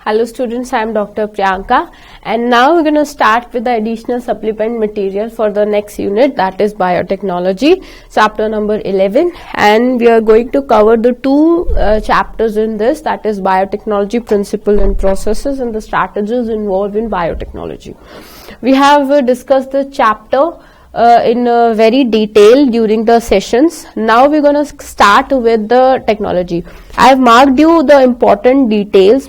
Hello students, I am Dr. Priyanka and now we're going to start with the additional supplement material for the next unit, that is biotechnology, chapter number 11, and we are going to cover the two chapters in this, that is biotechnology principle and processes and the strategies involved in biotechnology. We have discussed the chapter in very detail during the sessions. Now we're going to start with the technology. I have marked you the important details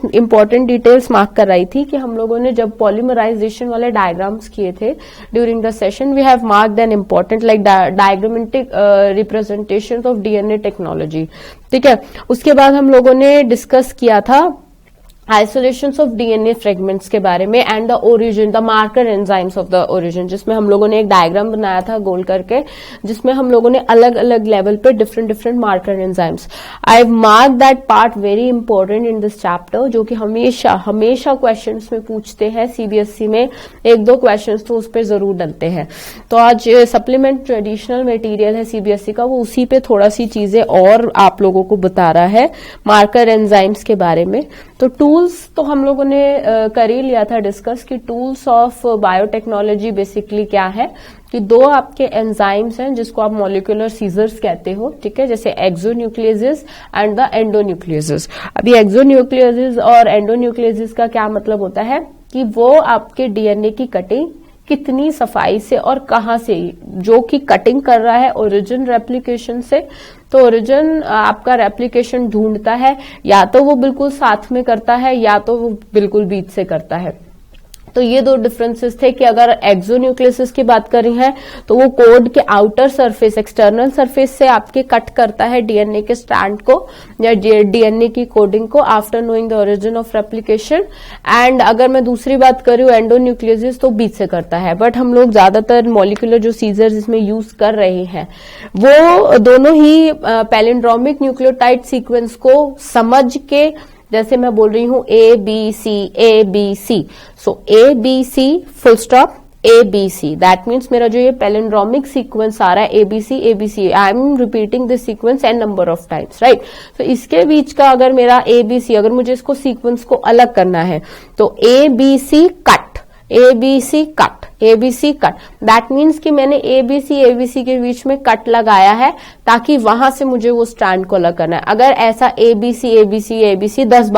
mark कर रही थी कि हम लोगों ने जब polymerization वाले diagrams किए थे during the session, we have marked an important like diagrammatic representation of DNA technology. ठीक है, उसके बाद हम लोगों ने डिस्कस किया था आइसोलेशंस ऑफ डीएनए फ्रेगमेंट्स के बारे में and the origin, the marker enzymes of the origin, जिसमें हम लोगों ने एक डायग्राम बनाया था गोल करके, जिसमें हम लोगों ने अलग अलग लेवल पे different marker enzymes. I have mark that part very important in this chapter, जो कि हमेशा क्वेश्चंस में पूछते हैं. सीबीएसई में एक दो क्वेश्चंस तो उस पर जरूर डलते हैं. तो आज सप्लीमेंट जो एडिशनल मटेरियल है सीबीएसई का, वो उसी पे थोड़ा सी चीजें और आप लोगों को बता रहा है मार्कर एंजाइम्स के बारे में. तो टूल्स तो हम लोगों ने कर ही लिया था डिस्कस कि टूल्स ऑफ बायोटेक्नोलॉजी बेसिकली क्या है, कि दो आपके एंजाइम्स हैं जिसको आप मॉलिक्यूलर सीजर्स कहते हो. ठीक है, जैसे एक्सोन्यूक्लियसेस एंड द एंडोन्यूक्लियसेस. अभी एक्सोन्यूक्लियसेस और एंडोन्यूक्लियसेस का क्या मतलब होता है कि वो आपके डीएनए की कटिंग कितनी सफाई से और कहां से, जो कि कटिंग कर रहा है ओरिजिन रेप्लिकेशन से, तो ओरिजिन आपका रेप्लिकेशन ढूंढता है, या तो वो बिल्कुल साथ में करता है या तो वो बिल्कुल बीच से करता है. तो ये दो डिफरेंसेस थे कि अगर एक्सोन्यूक्लियस की बात करी है तो वो कोड के आउटर सरफेस, एक्सटर्नल सरफेस से आपके कट करता है डीएनए के स्ट्रैंड को या डीएनए की कोडिंग को after knowing the origin of replication. And अगर मैं दूसरी बात करूं एंडोन्यूक्लियस, तो बीच से करता है. बट हम लोग ज्यादातर मॉलिक्यूलर जो सीजर्स इसमें यूज कर रहे हैं वो दोनों ही पैलिंड्रोमिक न्यूक्लियोटाइड सीक्वेंस को समझ के, जैसे मैं बोल रही हूं A B C, so A B C full stop A B C, that means मेरा जो ये पैलिंड्रोमिक सीक्वेंस आ रहा है A B C, I am repeating this sequence N number of times, right. तो इसके बीच का अगर मेरा ए बी सी, अगर मुझे इसको सीक्वेंस को अलग करना है तो A B C cut, ABC cut, that means कि मैंने एबीसी के बीच में कट लगाया है ताकि वहां से मुझे वो स्ट्रैंड को अलग करना है. अगर ऐसा एबीसी 10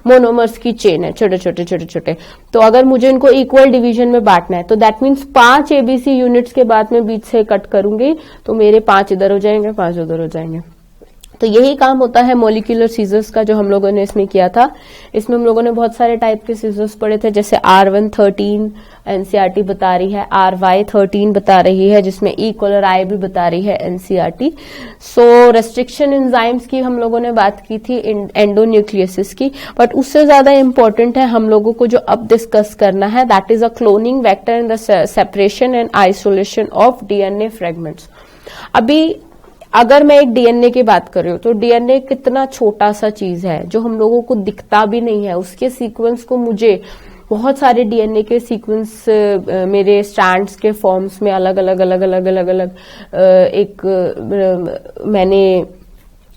मोनोमर्स की चेन है, छोटे, तो अगर मुझे इनको इक्वल डिवीजन में बांटना है तो दैट मीन्स 5 एबीसी यूनिट्स के बाद में बीच से कट करूंगी तो मेरे 5 इधर हो जाएंगे, 5 उधर हो जाएंगे. तो यही काम होता है मॉलिक्यूलर सीजर्स का, जो हम लोगों ने इसमें किया था. इसमें हम लोगों ने बहुत सारे टाइप के सीजर्स पढ़े थे, जैसे R113 एनसीईआरटी बता रही है, RY13 बता रही है, जिसमें E-I भी बता रही है एनसीईआरटी. सो रेस्ट्रिक्शन एंजाइम्स की हम लोगों ने बात की थी, एंडोन्यूक्लियसिस की. बट उससे ज्यादा इंपॉर्टेंट है हम लोगों को जो अब डिस्कस करना है, that is a cloning vector in the separation and isolation of DNA fragments. अभी अगर मैं एक डीएनए की बात कर रही हूं तो डीएनए कितना छोटा सा चीज है जो हम लोगों को दिखता भी नहीं है. उसके सीक्वेंस को मुझे बहुत सारे डीएनए के सीक्वेंस मेरे स्ट्रैंड्स के फॉर्म्स में अलग अलग एक मैंने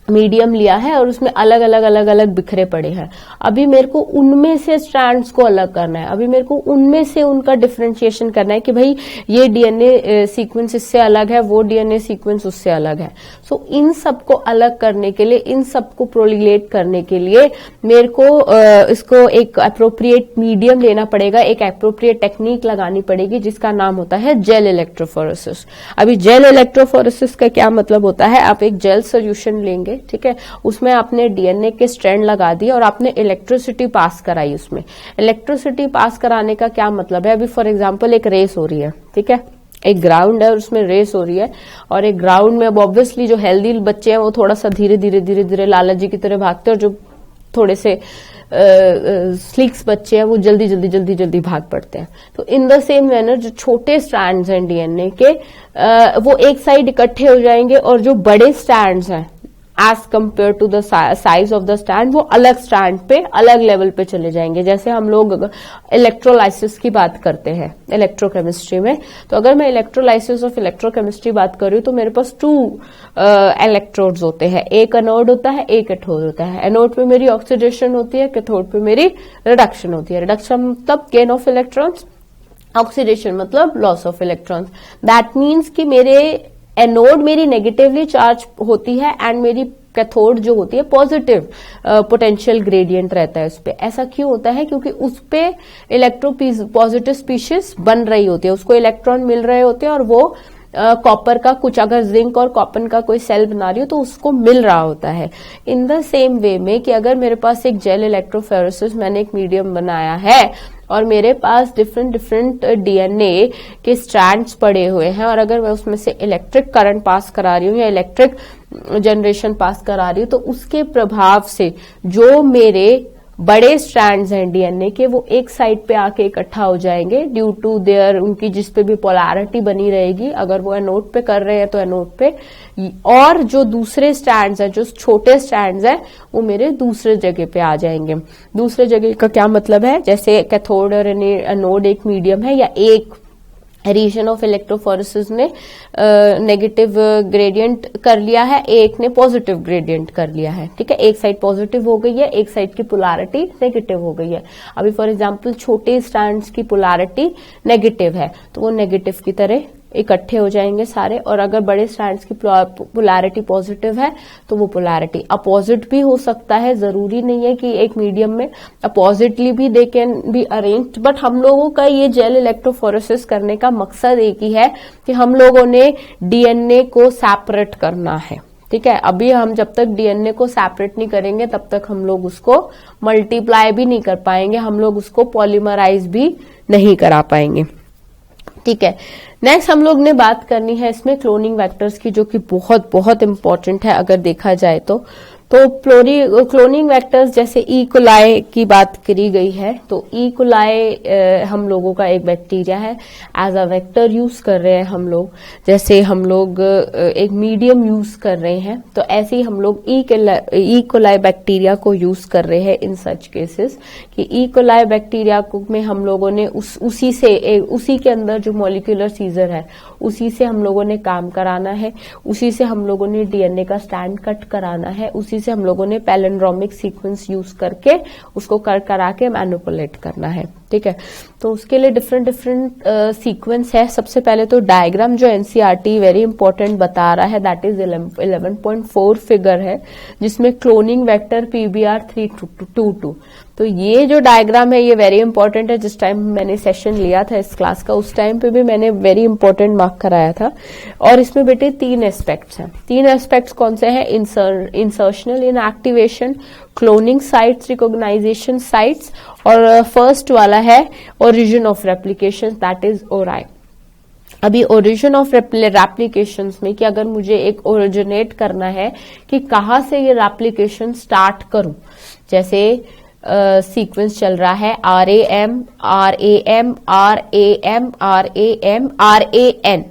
मीडियम लिया है और उसमें अलग अलग बिखरे पड़े हैं. अभी मेरे को उनमें से स्ट्रैंड्स को अलग करना है, अभी मेरे को उनमें से उनका डिफरेंशिएशन करना है कि भाई ये डीएनए सीक्वेंस इससे अलग है, वो डीएनए सीक्वेंस उससे अलग है. सो इन सबको अलग करने के लिए, इन सबको प्रोलिलेट करने के लिए मेरे को इसको एक अप्रोप्रिएट मीडियम लेना पड़ेगा, एक अप्रोप्रिएट टेक्निक लगानी पड़ेगी जिसका नाम होता है जेल इलेक्ट्रोफोरेसिस. अभी जेल इलेक्ट्रोफोरेसिस का क्या मतलब होता है, आप एक जेल सोल्यूशन लेंगे, ठीक है, उसमें आपने डीएनए के स्ट्रैंड लगा दिए और आपने इलेक्ट्रिसिटी पास कराई. उसमें इलेक्ट्रिसिटी पास कराने का क्या मतलब है, अभी फॉर एग्जांपल एक रेस हो रही है, ठीक है, एक ग्राउंड है और उसमें रेस हो रही है, और एक ग्राउंड में अब ऑब्वियसली जो हेल्दी बच्चे हैं वो थोड़ा सा धीरे लाला जी की तरह भागते हैं, और जो थोड़े से स्लिक्स बच्चे हैं वो जल्दी भाग पड़ते हैं. तो इन द सेम मैनर जो छोटे स्ट्रैंड्स हैं डीएनए के, वो एक साइड इकट्ठे हो जाएंगे, और जो बड़े स्ट्रैंड्स हैं as compare to the size of the strand, वो अलग स्ट्रैंड पे अलग लेवल पे चले जाएंगे। जैसे हम लोग इलेक्ट्रोलाइसिस की बात करते हैं इलेक्ट्रोकेमिस्ट्री में, तो अगर मैं इलेक्ट्रोलाइसिस ऑफ इलेक्ट्रोकेमिस्ट्री बात करूं तो मेरे पास 2 इलेक्ट्रोड्स होते हैं, एक एनोड होता है, एक कैथोड होता है। एनोड पे मेरी ऑक्सीडेशन होती है, कैथोड पे मेरी रिडक्शन होती है। रिडक्शन मतलब गेन ऑफ इलेक्ट्रॉन्स, ऑक्सीडेशन मतलब loss of electrons. That means कि मेरे एनोड मेरी नेगेटिवली चार्ज होती है एंड मेरी कैथोड जो होती है पॉजिटिव पोटेंशियल ग्रेडियंट रहता है उस पे। ऐसा क्यों होता है? क्योंकि उस पे इलेक्ट्रो पॉजिटिव स्पीशीज बन रही होती है, उसको इलेक्ट्रॉन मिल रहे होते हैं और वो कॉपर का कुछ, अगर जिंक और कॉपर का कोई सेल बना रही हो तो उसको मिल रहा होता है। इन द सेम वे में कि अगर मेरे पास एक जेल इलेक्ट्रोफोरेसिस, मैंने एक मीडियम बनाया है और मेरे पास डिफरेंट डीएनए के स्ट्रैंड्स पड़े हुए हैं और अगर मैं उसमें से इलेक्ट्रिक करंट पास करा रही हूँ या इलेक्ट्रिक जनरेशन पास करा रही हूँ, तो उसके प्रभाव से जो मेरे बड़े स्ट्रैंड्स हैं डीएनए के, वो एक साइड पे आके इकट्ठा हो जाएंगे ड्यू टू देयर, उनकी जिस पे भी पोलैरिटी बनी रहेगी। अगर वो एनोड पे कर रहे हैं तो एनोड पे, और जो दूसरे स्ट्रैंड्स हैं, जो छोटे स्ट्रैंड्स हैं, वो मेरे दूसरे जगह पे आ जाएंगे। दूसरे जगह का क्या मतलब है? जैसे कैथोड और एनोड एक मीडियम है या एक रीजन ऑफ इलेक्ट्रोफोरेसिस ने नेगेटिव ग्रेडियंट कर लिया है, एक ने पॉजिटिव ग्रेडियंट कर लिया है। ठीक है, एक साइड पॉजिटिव हो गई है, एक साइड की पोलैरिटी नेगेटिव हो गई है। अभी फॉर एग्जांपल छोटे स्ट्रैंड्स की पोलैरिटी नेगेटिव है तो वो नेगेटिव की तरह इकट्ठे हो जाएंगे सारे, और अगर बड़े स्ट्रैंड्स की पोलैरिटी पॉजिटिव है तो वो पोलैरिटी अपोजिट भी हो सकता है। जरूरी नहीं है कि एक मीडियम में अपोजिटली भी they can be arranged, but हम लोगों का ये जेल इलेक्ट्रोफोरेसिस करने का मकसद एक ही है कि हम लोगों ने डीएनए को सेपरेट करना है। ठीक है, अभी हम जब तक डीएनए को सेपरेट नहीं करेंगे तब तक हम लोग उसको मल्टीप्लाई भी नहीं कर पाएंगे, हम लोग उसको पॉलीमराइज भी नहीं करा पाएंगे। ठीक है, नेक्स्ट हम लोग ने बात करनी है इसमें क्लोनिंग वेक्टर्स की, जो कि बहुत बहुत इंपॉर्टेंट है अगर देखा जाए तो क्लोनिंग वेक्टर्स जैसे ई कोलाई की बात करी गई है, तो ई कोलाई हम लोगों का एक बैक्टीरिया है, एज अ वेक्टर यूज कर रहे हैं हम लोग। जैसे हम लोग एक मीडियम यूज कर रहे हैं, तो ऐसे ही हम लोग ई कोलाई बैक्टीरिया को यूज कर रहे हैं इन सच केसेस कि ई कोलाई बैक्टीरिया में हम लोगों ने उसी के अंदर जो मॉलिक्यूलर सीजर है उसी से हम लोगों ने काम कराना है, उसी से हम लोगों ने डीएनए का स्टैंड कट कराना है, उसी से हम लोगों ने पैलिंड्रोमिक सीक्वेंस यूज करके उसको करा के मैनिपुलेट करना है। ठीक है, तो उसके लिए डिफरेंट सीक्वेंस है। सबसे पहले तो डायग्राम जो एनसीईआरटी वेरी इंपॉर्टेंट बता रहा है, दैट इज 11.4 फिगर है, जिसमें क्लोनिंग वेक्टर PBR322। तो ये जो डायग्राम है ये वेरी इंपॉर्टेंट है। जिस टाइम मैंने सेशन लिया था इस क्लास का, उस टाइम पे भी मैंने वेरी इंपॉर्टेंट मार्क कराया था। और इसमें बेटे 3 एस्पेक्ट्स हैं। 3 एस्पेक्ट्स कौन से हैं? Insertional inactivation, cloning sites, recognization sites, और फर्स्ट वाला है origin of replication, that is ori. अभी ओरिजिन ऑफ रेप्लिकेशंस में कि अगर मुझे एक ओरिजिनेट करना है कि कहाँ से ये रेप्लिकेशन स्टार्ट करूं, जैसे सीक्वेंस चल रहा है RAM, RAM, RAM, RAM, RAN,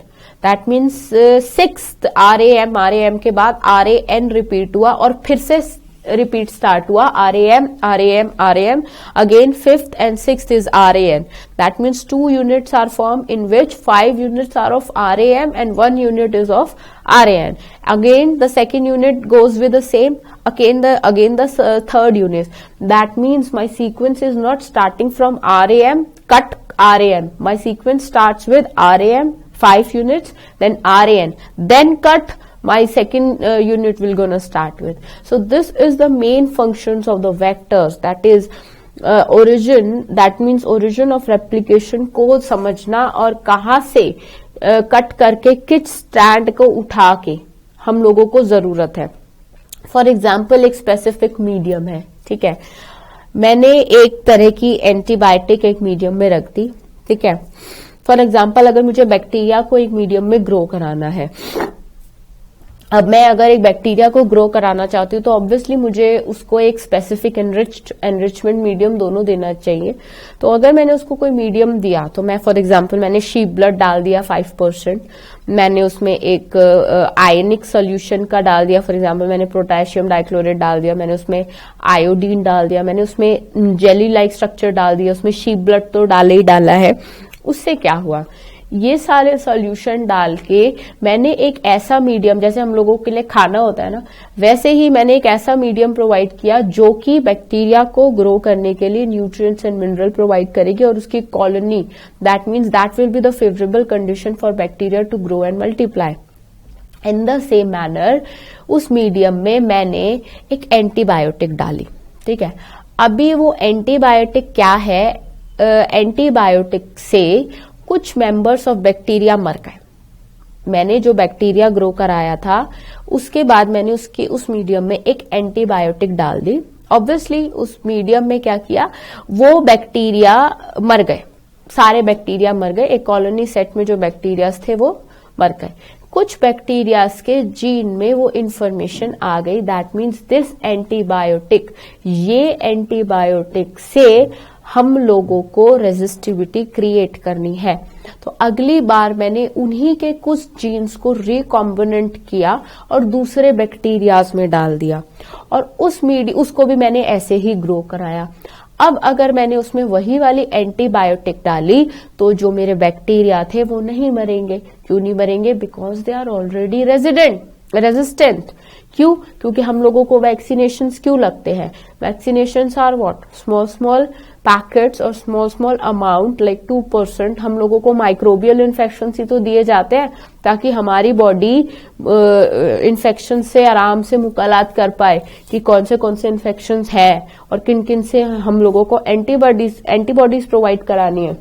that means 6th RAM के बाद RAN रिपीट हुआ और फिर से रिपीट स्टार्ट हुआ RAM, RAM, RAM, again 5th and 6th is RAN. That means 2 units are formed in which 5 units are of RAM and 1 unit is of RAN. Again the second unit goes with the same, again the third unit. That means my sequence is not starting from RAM, cut RAN. My sequence starts with RAM, 5 units, then RAN, then cut my second unit will gonna start with. So this is the main functions of the vectors, that is origin, that means origin of replication को समझना और कहाँ से cut करके किस strand को उठा के हम लोगों को जरूरत है। फॉर एग्जाम्पल एक स्पेसिफिक मीडियम है, ठीक है, मैंने एक तरह की एंटीबायोटिक एक मीडियम में रख दी। ठीक है, फॉर एग्जाम्पल अगर मुझे बैक्टीरिया को एक मीडियम में ग्रो कराना है अब मैं अगर एक बैक्टीरिया को ग्रो कराना चाहती हूँ तो ऑब्वियसली मुझे उसको एक स्पेसिफिक एनरिचमेंट मीडियम दोनों देना चाहिए। तो अगर मैंने उसको कोई मीडियम दिया, तो मैं फॉर एग्जांपल मैंने शीप ब्लड डाल दिया 5%, मैंने उसमें एक आयनिक सोल्यूशन का डाल दिया, फॉर एग्जांपल मैंने पोटेशियम डाइक्लोरेट डाल दिया, मैंने उसमें आयोडीन डाल दिया, मैंने उसमें जेली लाइक स्ट्रक्चर डाल दिया, उसमें शीप ब्लड तो डाले ही डाला है। उससे क्या हुआ, ये सारे सॉल्यूशन डाल के मैंने एक ऐसा मीडियम, जैसे हम लोगों के लिए खाना होता है ना, वैसे ही मैंने एक ऐसा मीडियम प्रोवाइड किया जो कि बैक्टीरिया को ग्रो करने के लिए न्यूट्रिएंट्स एंड मिनरल प्रोवाइड करेगी, और उसकी colony, that means that will be the favourable condition for bacteria to grow and multiply. In the same manner उस मीडियम में मैंने एक एंटीबायोटिक डाली, ठीक है। अभी वो एंटीबायोटिक क्या है, एंटीबायोटिक से कुछ मेंबर्स ऑफ बैक्टीरिया मर गए। मैंने जो बैक्टीरिया ग्रो कराया था उसके बाद मैंने उस मीडियम में एक एंटीबायोटिक डाल दी। ऑब्वियसली उस मीडियम में क्या किया, वो बैक्टीरिया मर गए, सारे बैक्टीरिया मर गए, एक कॉलोनी सेट में जो बैक्टीरियाज थे वो मर गए। कुछ बैक्टीरियाज के जीन में वो इंफॉर्मेशन आ गई, दैट मीन्स दिस एंटीबायोटिक, ये एंटीबायोटिक से हम लोगों को रेजिस्टिविटी क्रिएट करनी है। तो अगली बार मैंने उन्हीं के कुछ जीन्स को रिकॉम्बिनेंट किया और दूसरे बैक्टीरियाज में डाल दिया, और उसको भी मैंने ऐसे ही ग्रो कराया। अब अगर मैंने उसमें वही वाली एंटीबायोटिक डाली तो जो मेरे बैक्टीरिया थे वो नहीं मरेंगे। क्यों नहीं मरेंगे? Because they are already resistant. क्यों? क्योंकि हम लोगों को वैक्सीनेशंस क्यों लगते हैं? Vaccinations are what? Small packets और स्मॉल अमाउंट लाइक 2%। हम लोगों को माइक्रोबियल इन्फेक्शन ही तो दिए जाते हैं ताकि हमारी बॉडी इन्फेक्शन से आराम से मुकालात कर पाए कि कौन से इन्फेक्शन है और किन किन से हम लोगों को एंटीबॉडीज प्रोवाइड करानी है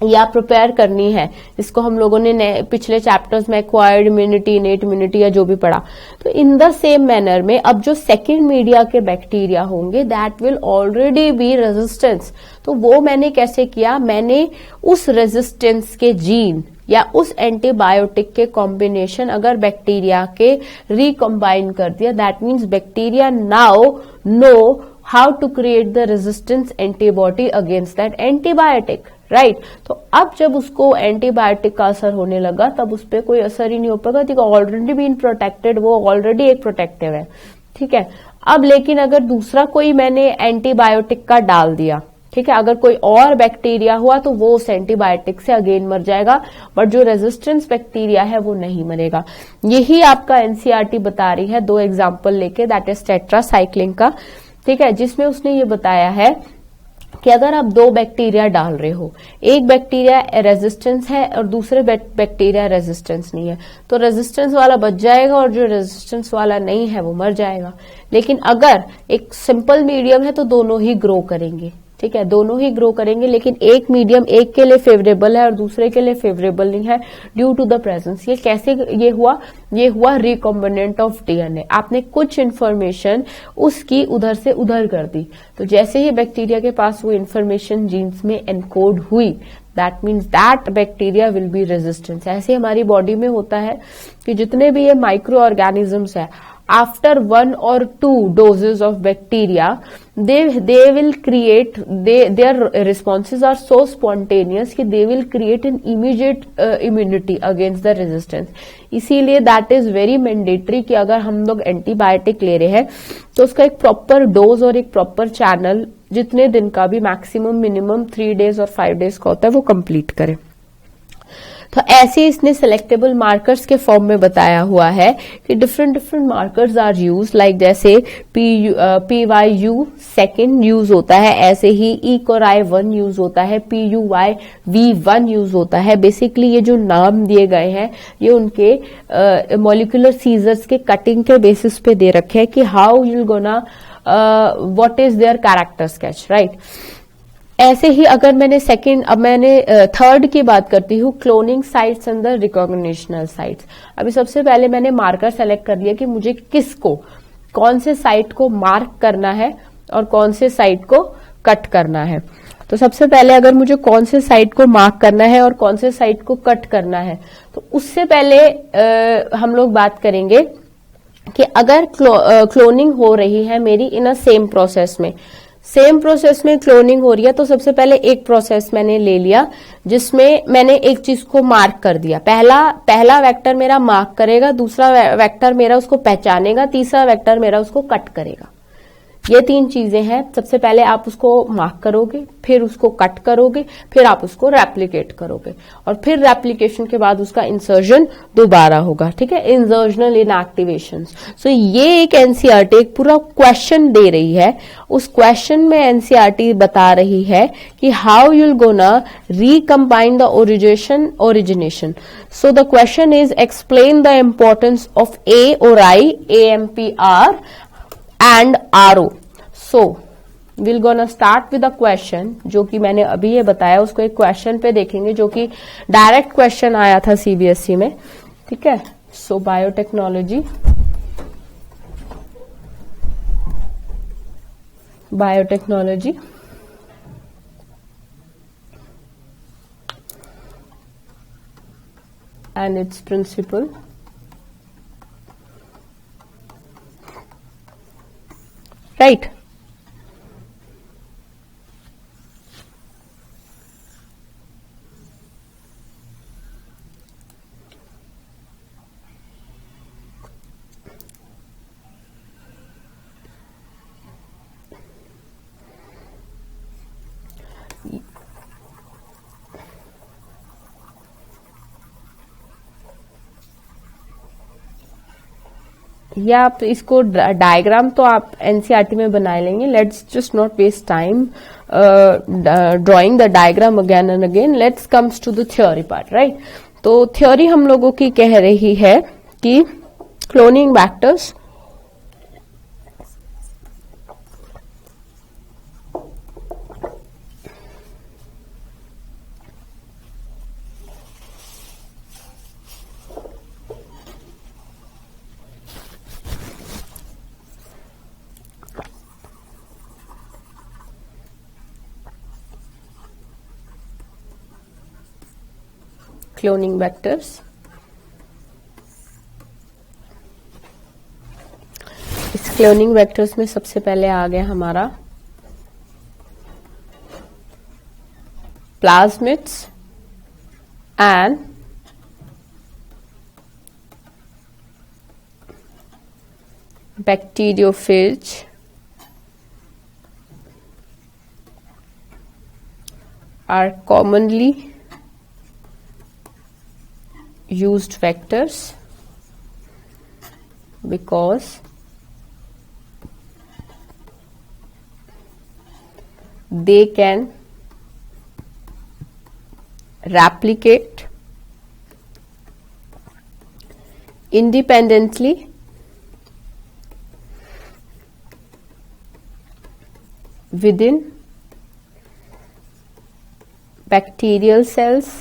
या प्रिपेयर करनी है, जिसको हम लोगों ने पिछले चैप्टर्स में एक्वायर्ड इम्यूनिटी, इनेट इम्यूनिटी या जो भी पढ़ा। तो इन द सेम मैनर में अब जो सेकेंड मीडिया के बैक्टीरिया होंगे that will already B resistance. तो वो मैंने कैसे किया? मैंने उस रेजिस्टेंस के जीन या उस एंटीबायोटिक के कॉम्बिनेशन अगर बैक्टीरिया के रिकम्बाइन कर दिया, that means bacteria now know how to create the resistance antibody against that antibiotic, right. तो अब जब उसको एंटीबायोटिक का असर होने लगा तब उस पर कोई असर ही नहीं हो पाएगा, तो ऑलरेडी बीन प्रोटेक्टेड, वो ऑलरेडी एक प्रोटेक्टिव है, ठीक है। अब लेकिन अगर दूसरा कोई मैंने एंटीबायोटिक का डाल दिया, ठीक है, अगर कोई और बैक्टीरिया हुआ तो वो उस एंटीबायोटिक से अगेन मर जाएगा, बट जो रेजिस्टेंस बैक्टीरिया है वो नहीं मरेगा। यही आपका एनसीईआरटी बता रही है 2 एग्जाम्पल लेके, दैट इज टेट्रासाइक्लिन का, ठीक है, जिसमें उसने ये बताया है कि अगर आप 2 बैक्टीरिया डाल रहे हो, एक बैक्टीरिया रेजिस्टेंस है और दूसरे बैक्टीरिया रेजिस्टेंस नहीं है, तो रेजिस्टेंस वाला बच जाएगा और जो रेजिस्टेंस वाला नहीं है वो मर जाएगा। लेकिन अगर एक सिंपल मीडियम है तो दोनों ही ग्रो करेंगे, ठीक है, दोनों ही ग्रो करेंगे, लेकिन एक मीडियम एक के लिए फेवरेबल है और दूसरे के लिए फेवरेबल नहीं है ड्यू टू द प्रेजेंस। ये कैसे ये हुआ रिकॉम्बिनेंट ऑफ डीएनए। आपने कुछ इन्फॉर्मेशन उसकी उधर से उधर कर दी, तो जैसे ही बैक्टीरिया के पास वो इन्फॉर्मेशन जीन्स में एनकोड हुई, that means that bacteria will be resistant. ऐसे हमारी बॉडी में होता है कि जितने भी ये माइक्रो ऑर्गेनिजम्स है, after 1 or 2 doses of bacteria, they will create, their responses are so spontaneous कि they will create an immediate immunity against the resistance। इसीलिए that is very mandatory कि अगर हम लोग एंटीबायोटिक ले रहे हैं तो उसका एक प्रॉपर डोज और एक प्रॉपर चैनल जितने दिन का भी मैक्सिमम मिनिमम 3 days और 5 days का होता है वो कंप्लीट करें। तो ऐसे इसने सेलेक्टेबल मार्कर्स के फॉर्म में बताया हुआ है कि different markers are use, like जैसे PYU सेकेंड यूज होता है, ऐसे ही ECORI1 यूज होता है, PUYV1 यूज होता है। बेसिकली ये जो नाम दिए गए हैं ये उनके मॉलिक्यूलर सीजर्स के कटिंग के बेसिस पे दे रखे हैं कि how you gonna what is their character sketch, right. ऐसे ही अगर मैंने अब मैंने थर्ड की बात करती हूँ, cloning sites and the recognitional sites. अभी सबसे पहले मैंने मार्कर सेलेक्ट कर लिया कि मुझे कौन से साइट को मार्क करना है और कौन से साइट को कट करना है। तो सबसे पहले अगर मुझे कौन से साइट को मार्क करना है और कौन से साइट को कट करना है, तो उससे पहले हम लोग बात करेंगे कि अगर क्लोनिंग हो रही है मेरी इन अ सेम प्रोसेस में, सेम प्रोसेस में क्लोनिंग हो रही है, तो सबसे पहले एक प्रोसेस मैंने ले लिया जिसमें मैंने एक चीज को मार्क कर दिया। पहला वेक्टर मेरा मार्क करेगा, दूसरा वेक्टर मेरा उसको पहचानेगा, तीसरा वेक्टर मेरा उसको कट करेगा। ये 3 चीजें हैं। सबसे पहले आप उसको मार्क करोगे, फिर उसको कट करोगे, फिर आप उसको रेप्लिकेट करोगे, और फिर रेप्लिकेशन के बाद उसका इंसर्जन दोबारा होगा। ठीक है, इंसर्जनल इनएक्टिवेशन। सो ये एक एनसीईआरटी एक पूरा क्वेश्चन दे रही है। उस क्वेश्चन में एनसीईआरटी बता रही है कि how you'll gonna recombine the origination. So the question is explain the importance of a और I, AMPR and RO. So we'll gonna start with a question जो कि मैंने अभी ये बताया, उसको एक क्वेश्चन पे देखेंगे जो कि डायरेक्ट क्वेश्चन आया था CBSE में। ठीक है, सो biotechnology and its principle. Right. या आप इसको डायग्राम तो आप एनसीईआरटी में बना लेंगे। Let's just not waste time drawing the diagram again and again. Let's comes to the theory part, right. तो थ्योरी हम लोगों की कह रही है कि क्लोनिंग वेक्टर्स क्लोनिंग वेक्टर्स इस क्लोनिंग वेक्टर्स में सबसे पहले आ गया हमारा plasmids and bacteriophage are commonly used vectors because they can replicate independently within bacterial cells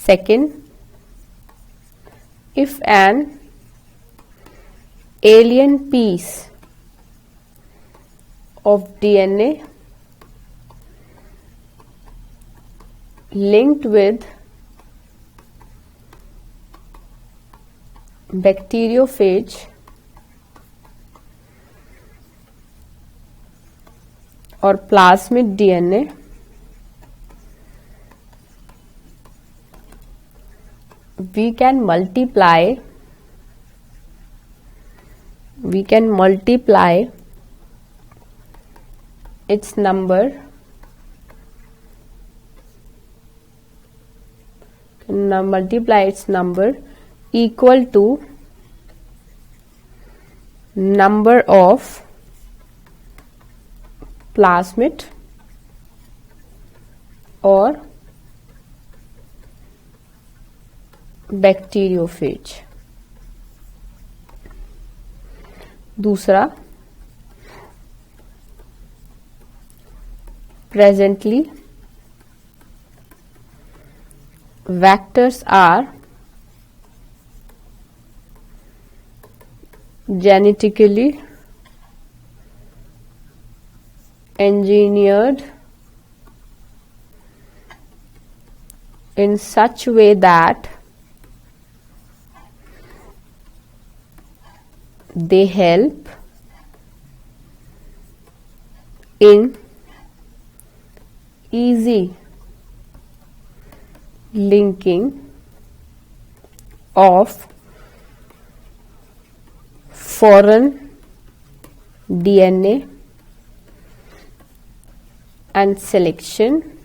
second, if an alien piece of DNA linked with bacteriophage or plasmid DNA we can multiply its number equal to number of plasmid or bacteriophage. दूसरा, presently vectors are genetically engineered in such way that they help in easy linking of foreign DNA and selection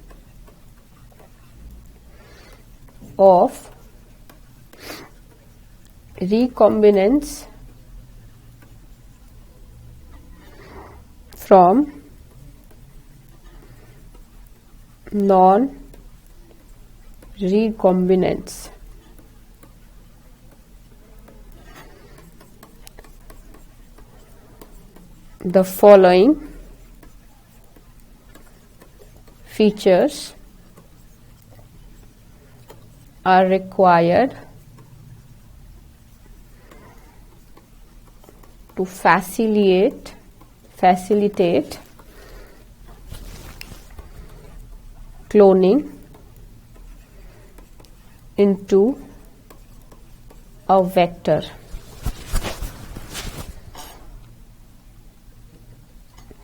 of recombinants from non-recombinants. The following features are required to facilitate cloning into a vector.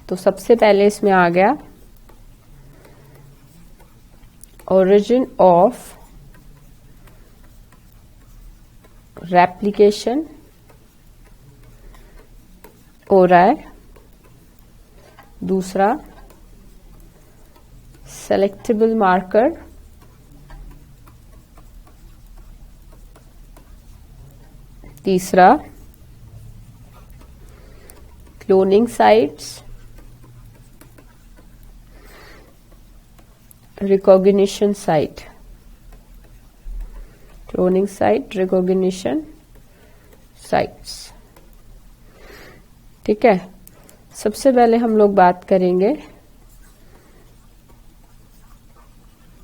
तो सबसे पहले इसमें आ गया origin of replication हो रहा है, दूसरा selectable marker, तीसरा cloning sites, recognition site, cloning site, recognition sites. ठीक है, सबसे पहले हम लोग बात करेंगे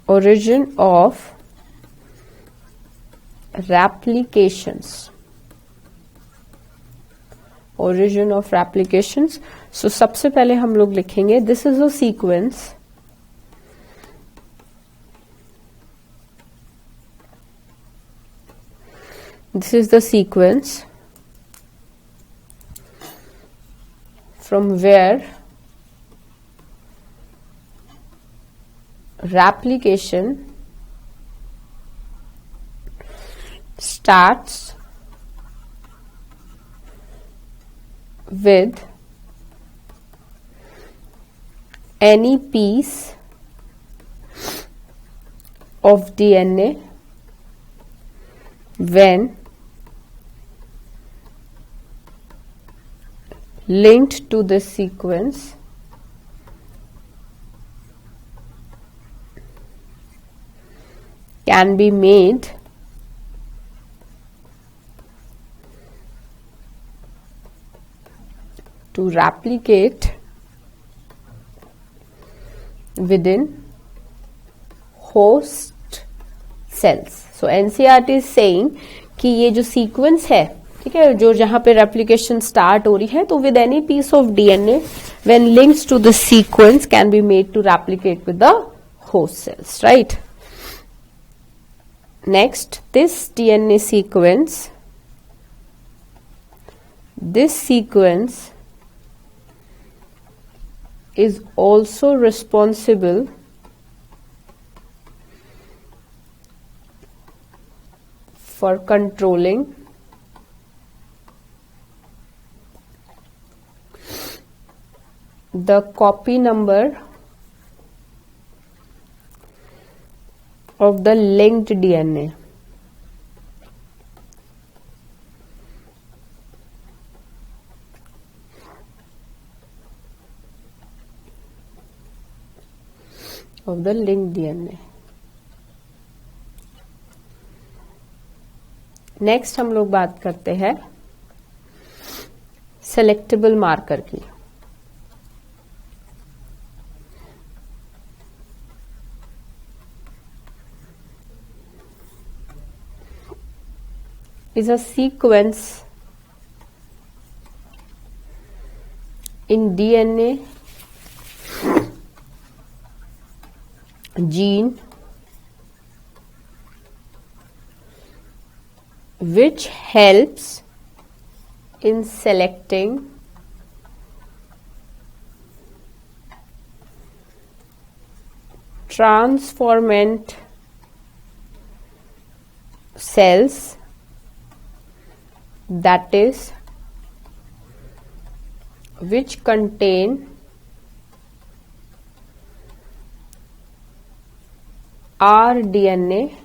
origin of replications. Origin of replications. So सबसे पहले हम लोग लिखेंगे this is a sequence from where replication starts with any piece of DNA when linked to this sequence can be made to replicate within host cells. So NCERT is saying कि ये जो sequence है, ठीक है, जो जहां पे replication start हो रही है, तो with any piece of DNA when links to the sequence can be made to replicate with the host cells, right? Next, this DNA sequence, this sequence is also responsible for controlling the copy number of the linked DNA. Of the linked DNA. Next हम लोग बात करते हैं selectable marker की. is a sequence in DNA gene which helps in selecting transformant cells, that is, which contain rDNA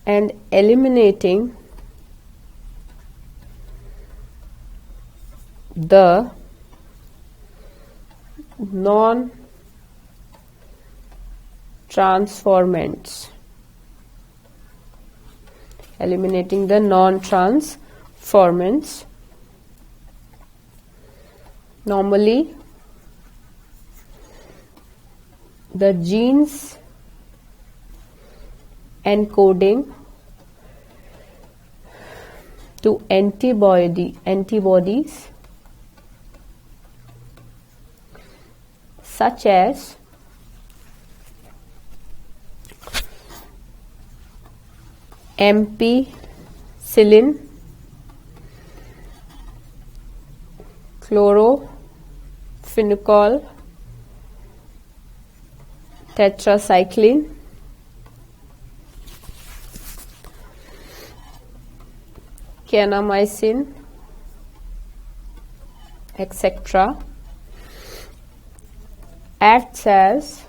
and eliminating the non-transformants. Eliminating the non-transformants. Normally, the genes encoding to antibodies such as ampicillin, chlorophenicol, tetracycline, kanamycin, etc. acts as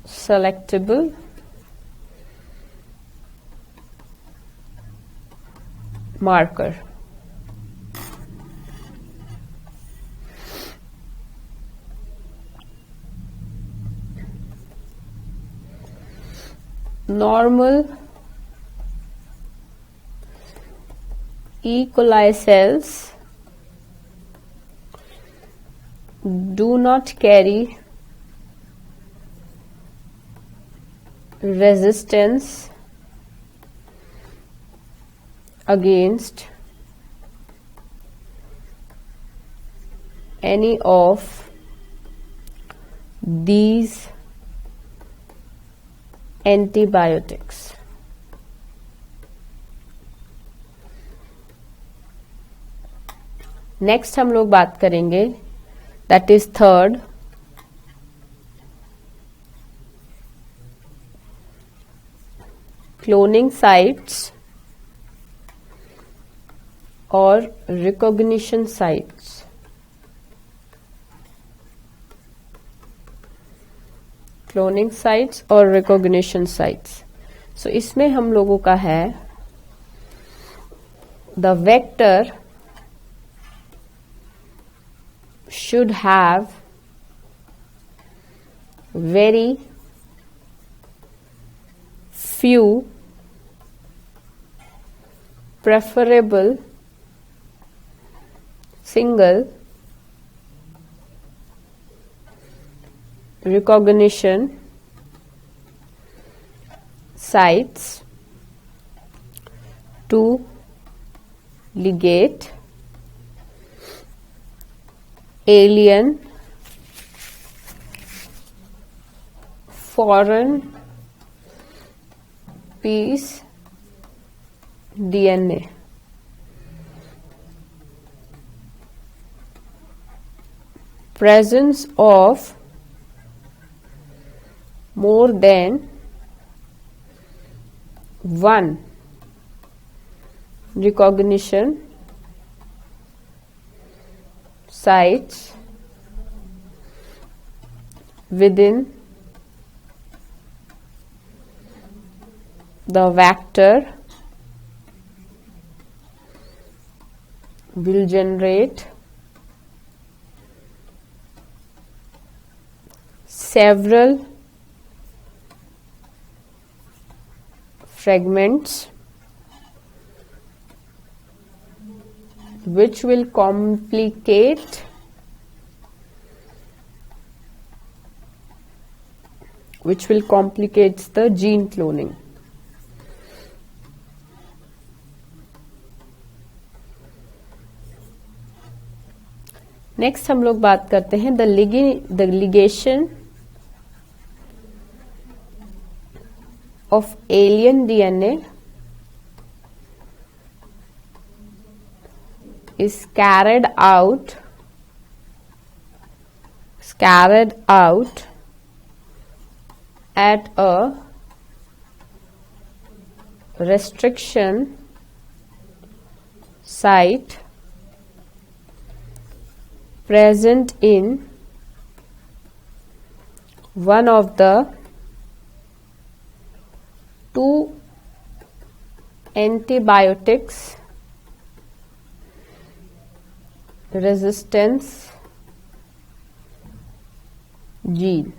selectable marker. Normal E. coli cells do not carry resistance against any of these antibiotics. Next हम लोग बात करेंगे, that is third, cloning sites और recognition sites. Cloning sites और recognition sites. सो इसमें हम लोगों का है the vector should have very few preferable single recognition sites to ligate alien, foreign piece DNA. Presence of more than one recognition sites within the vector will generate several fragments which will complicate the gene cloning. Next हम लोग बात करते हैं the ligation of alien DNA is carried out at a restriction site present in one of the two antibiotics resistance gene.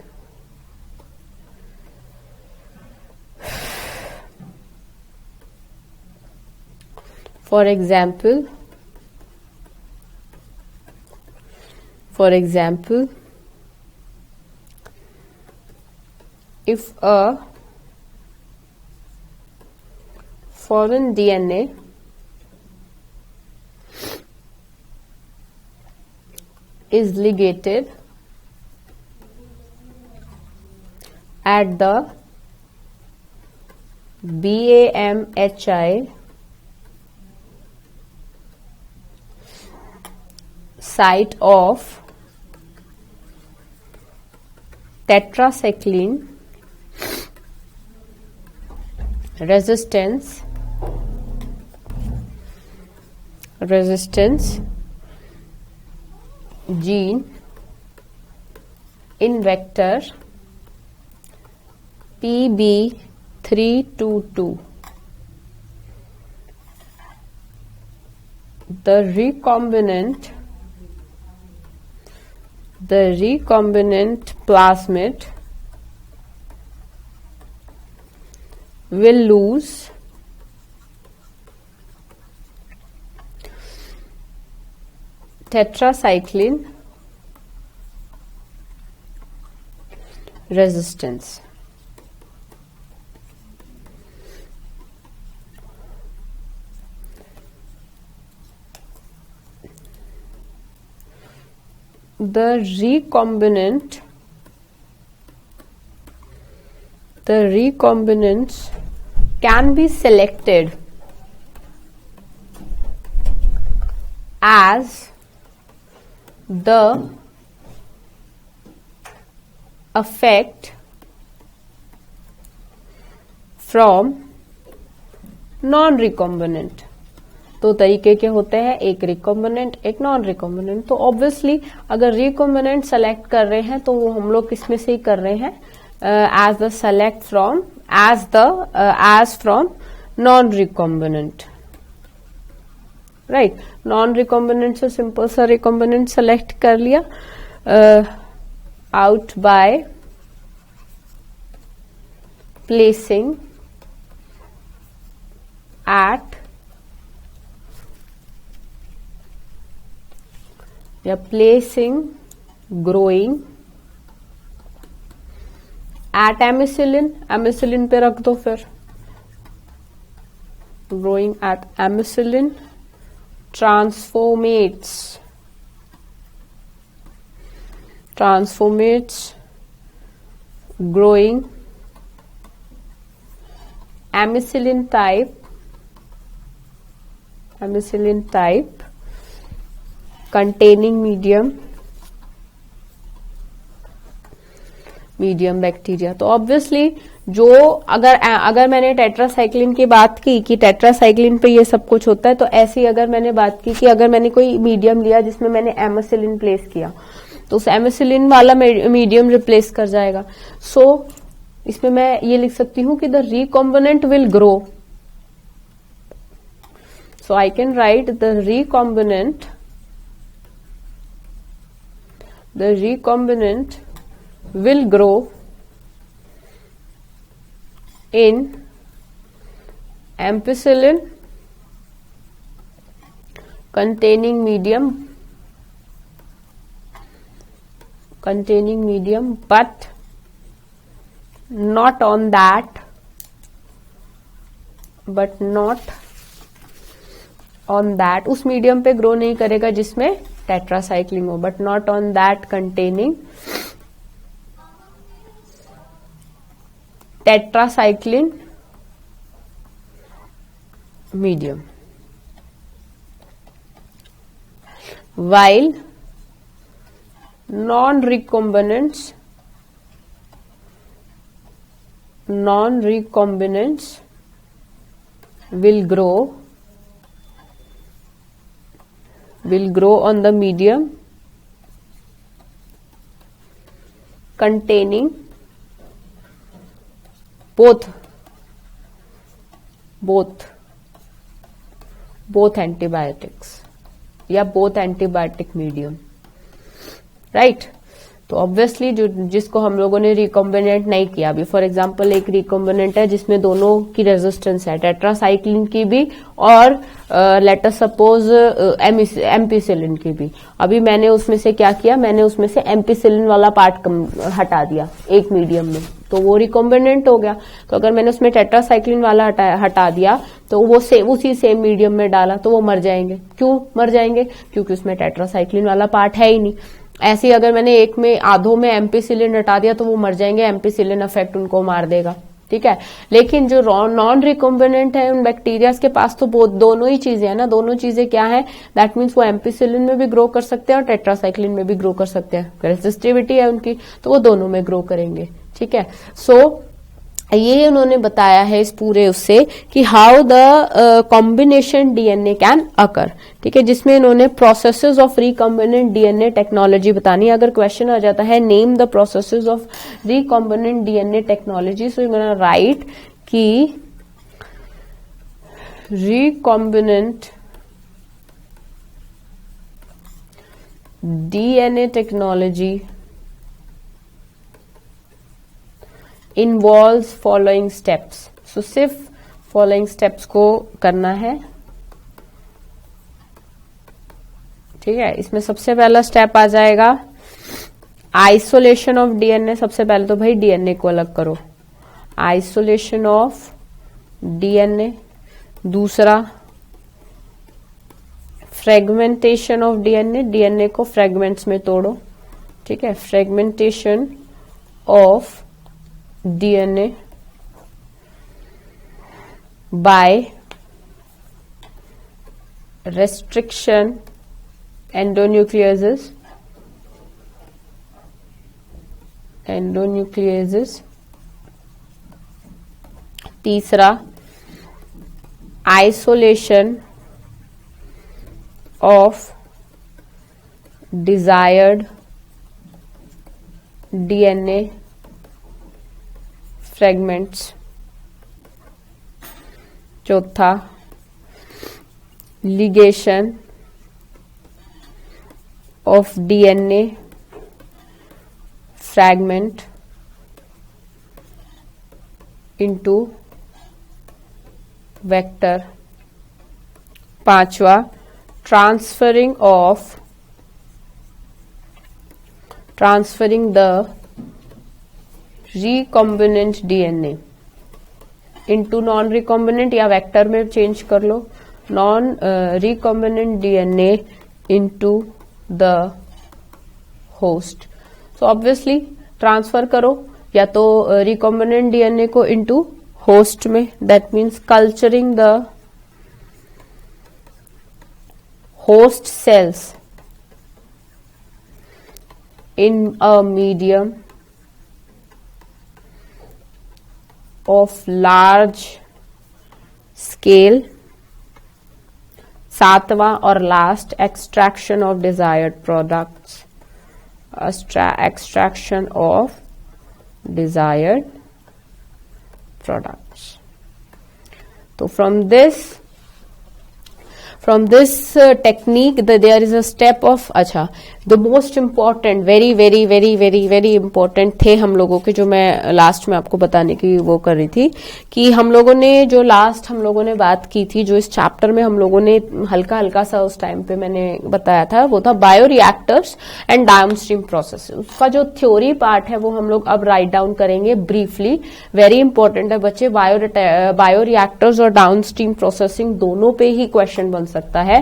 For example, if a foreign DNA is ligated at the BAMHI site of tetracycline resistance gene in vector PB322. The recombinant plasmid will lose tetracycline resistance. The recombinants can be selected as the effect from non-recombinant. दो तरीके के होते हैं, एक recombinant एक non recombinant. तो obviously अगर recombinant select कर रहे हैं तो वो हम लोग किसमें से ही कर रहे हैं, as the select from as from non recombinant. Right, non recombinant से सिंपल सा रिकॉम्बिनेंट सेलेक्ट कर लिया आउट बाय प्लेसिंग at या placing growing at ampicillin पे रख दो. फिर growing at ampicillin transformates growing ampicillin type containing medium bacteria. तो ऑब्वियसली जो अगर मैंने टेट्रासाइक्लिन की बात की कि टेट्रासाइक्लिन पे ये सब कुछ होता है, तो ऐसी अगर मैंने बात की कि अगर मैंने कोई मीडियम लिया जिसमें मैंने एमिसिलिन प्लेस किया तो उस एमिसिलिन वाला मीडियम रिप्लेस कर जाएगा. सो इसमें मैं ये लिख सकती हूं कि the recombinant will grow. So I can write the recombinant will grow in ampicillin containing medium but not on that उस मीडियम पे ग्रो नहीं करेगा जिसमें टेट्रासाइक्लिन हो, but not on that containing tetracycline medium. While non-recombinants will grow on the medium containing both antibiotics या both antibiotic medium, right. तो obviously जिसको हम लोगों ने रिकॉम्बिनेंट नहीं किया अभी, फॉर एग्जांपल एक रिकॉम्बिनेंट है जिसमें दोनों की रेजिस्टेंस है, टेट्रासाइक्लिन की भी और लेट अस सपोज एम्पिसिलिन की भी। अभी मैंने उसमें से क्या किया, मैंने उसमें से एम्पिसिलिन वाला पार्ट हटा दिया एक मीडियम में, तो वो रिकॉम्बिनेंट हो गया। तो अगर मैंने उसमें टेट्रासाइक्लिन वाला हटा दिया तो वो उसी सेम मीडियम में डाला तो वो मर जाएंगे। क्यों मर जाएंगे? क्योंकि उसमें टेट्रासाइक्लिन वाला पार्ट है ही नहीं। ऐसे ही अगर मैंने एक में आधों में एम्पिसिलिन हटा दिया तो वो मर जाएंगे, एम्पिसिलिन इफेक्ट उनको मार देगा, ठीक है। लेकिन जो नॉन रिकॉम्बिनेंट है उन बैक्टीरियाज के पास तो दोनों ही चीजें है ना, दोनों चीजें क्या है, दैट मीन्स वो एम्पिसिलिन में भी ग्रो कर सकते हैं और टेट्रासाइक्लिन में भी ग्रो कर सकते हैं। रेसिस्टिविटी है उनकी तो वो दोनों में ग्रो करेंगे, ठीक है। सो ये उन्होंने बताया है इस पूरे उससे कि how the combination DNA can occur, ठीक है, जिसमें इन्होंने processes of recombinant DNA technology बतानी है। अगर क्वेश्चन आ जाता है name the processes of recombinant DNA technology, so you gonna write कि recombinant DNA technology involves following steps. So सिर्फ फॉलोइंग स्टेप्स को करना है, ठीक है। इसमें सबसे पहला स्टेप आ जाएगा आइसोलेशन ऑफ डीएनए। सबसे पहले तो भाई डीएनए को अलग करो, आइसोलेशन ऑफ डीएनए। दूसरा फ्रेगमेंटेशन ऑफ डीएनए, डीएनए को फ्रेगमेंट्स में तोड़ो, ठीक है, fragmentation of DNA by restriction endonucleases तीसरा isolation of desired DNA fragments. चौथा ligation of DNA fragment into vector. पांचवा transferring the recombinant DNA into non recombinant, या वेक्टर में चेंज कर लो, non recombinant DNA into the host. So obviously transfer करो या तो रिकॉम्बिनेंट डीएनए को इनटू होस्ट में, that means culturing the host cells in a medium of large scale। सातवां और last extraction of desired products, extraction of desired products. तो from this technique there is a step of, अच्छा, the most important, very very very very very important थे हम लोगों के, जो मैं लास्ट में आपको बताने की वो कर रही थी कि हम लोगों ने जो लास्ट हम लोगों ने बात की थी, जो इस चैप्टर में हम लोगों ने हल्का हल्का सा उस टाइम पे मैंने बताया था, वो था bio reactors and downstream processes. उसका जो थ्योरी पार्ट है वो हम लोग अब राइट डाउन करेंगे ब्रीफली। वेरी इंपॉर्टेंट है बच्चे, बायो रिएक्टर्स और डाउनस्ट्रीम प्रोसेसिंग दोनों पे ही क्वेश्चन बन सकता है।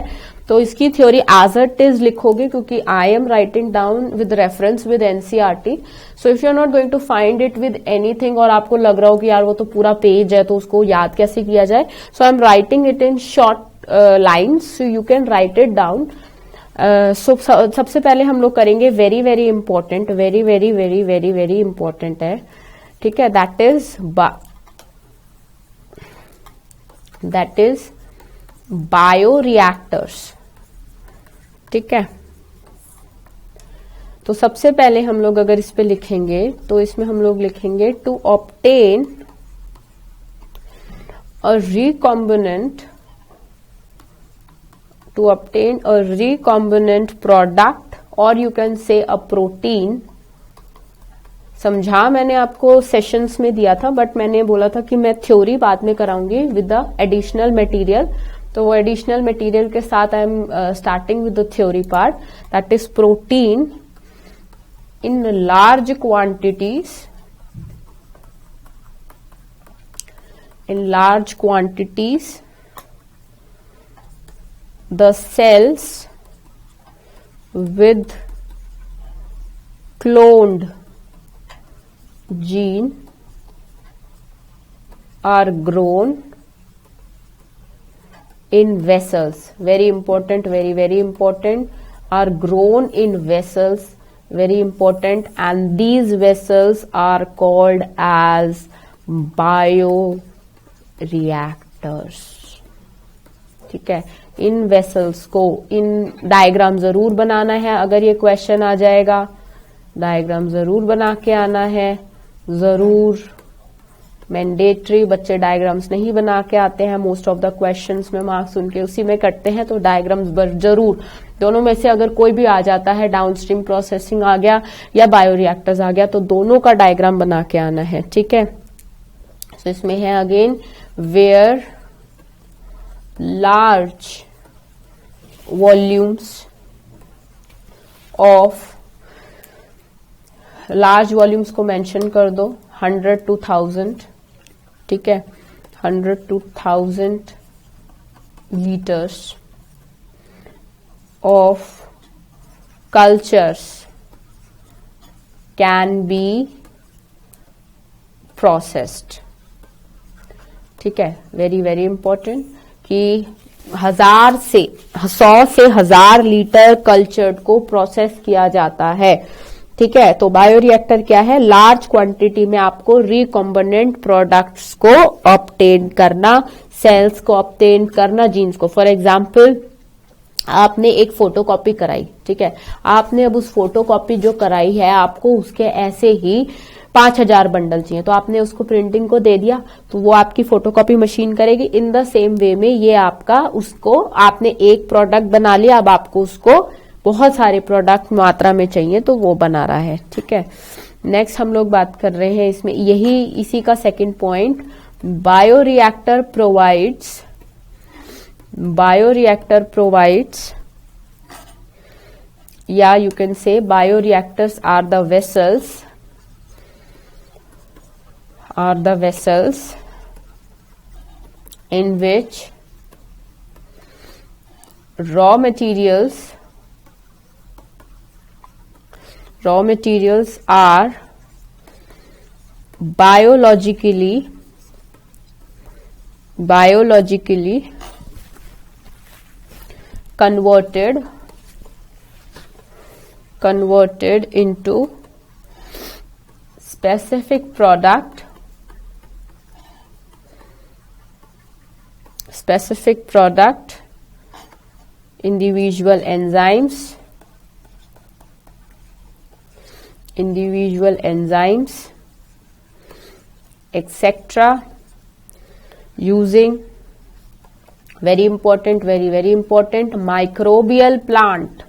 तो इसकी थ्योरी एज इट इज लिखोगे, क्योंकि I am writing down with reference with NCERT. So if you are not going to find it with anything और आपको लग रहा हो कि यार वो तो पूरा पेज है तो उसको याद कैसे किया जाए, so I am writing it in short lines, so you can write it down. So सबसे पहले हम लोग करेंगे very very important, very very very very very important है, ठीक है, दैट इज बायोरिएक्टर्स. ठीक है, तो सबसे पहले हम लोग अगर इस पे लिखेंगे तो इसमें हम लोग लिखेंगे to obtain a recombinant product, or you can say a protein. समझा मैंने आपको सेशंस में दिया था, बट मैंने बोला था कि मैं थ्योरी बाद में कराऊंगी विद द एडिशनल मटेरियल. तो वो एडिशनल मटेरियल के साथ I am starting with the theory part, that is protein in large quantities. The cells with cloned gene are grown in vessels. Very important, very very important. Are grown in vessels, very important, and these vessels are called as bioreactors. ठीक है, इन vessels को, in diagram जरूर बनाना है. अगर ये question आ जाएगा, diagram जरूर बना के आना है, जरूर मैंडेटरी. बच्चे डायग्राम्स नहीं बना के आते हैं, मोस्ट ऑफ द क्वेश्चंस में मार्क्स उनके उसी में कटते हैं. तो डायग्राम्स जरूर, दोनों में से अगर कोई भी आ जाता है, डाउनस्ट्रीम प्रोसेसिंग आ गया या बायोरिएक्टर्स आ गया, तो दोनों का डायग्राम बना के आना है. ठीक है, तो इसमें है अगेन वेयर large volumes को मेंशन कर दो, 100 to 1000. ठीक है, 100 to 1000 liters of cultures can be processed. ठीक है, वेरी वेरी इंपॉर्टेंट कि 100 से 1000 लीटर कल्चर्ड को प्रोसेस किया जाता है. ठीक है, तो बायोरिएक्टर क्या है, लार्ज क्वांटिटी में आपको रिकॉम्बिनेंट प्रोडक्ट्स को ऑब्टेन करना, सेल्स को ऑब्टेन करना, जीन्स को. फॉर एग्जाम्पल आपने एक फोटोकॉपी कराई. ठीक है, आपने अब उस फोटोकॉपी जो कराई है, आपको उसके ऐसे ही 5000 बंडल चाहिए, तो आपने उसको प्रिंटिंग को दे दिया, तो वो आपकी फोटोकॉपी मशीन करेगी. इन द सेम वे में ये आपका, उसको आपने एक प्रोडक्ट बना लिया, अब आपको उसको बहुत सारे प्रोडक्ट मात्रा में चाहिए, तो वो बना रहा है. ठीक है, नेक्स्ट हम लोग बात कर रहे हैं इसमें, यही इसी का सेकंड पॉइंट, बायोरिएक्टर प्रोवाइड्स या you can say bioreactors are the vessels in which raw materials are biologically converted into specific product individual enzymes etc. using very important microbial plant.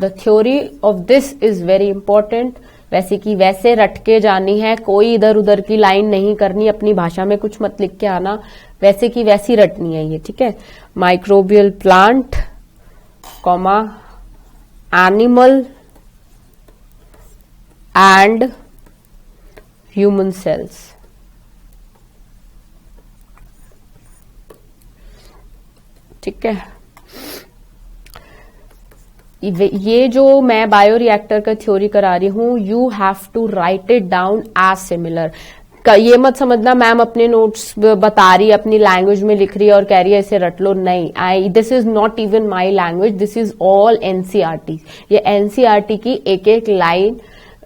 The theory of this is very important. वैसे की वैसे रटके जानी है, कोई इधर उधर की line नहीं करनी, अपनी भाषा में कुछ मत लिख के आना, वैसे की वैसी रटनी है ये. ठीक है, microbial plant comma animal and human cells. ठीक है, ये जो मैं बायोरिएक्टर का थ्योरी करा रही हूं, you have to write it down as similar. ये मत समझना मैम अपने नोट्स बता रही है, अपनी लैंग्वेज में लिख रही है और कह रही है इसे रट लो, नहीं, this is not even my language, this is all NCERT. ये एनसीईआरटी की एक एक लाइन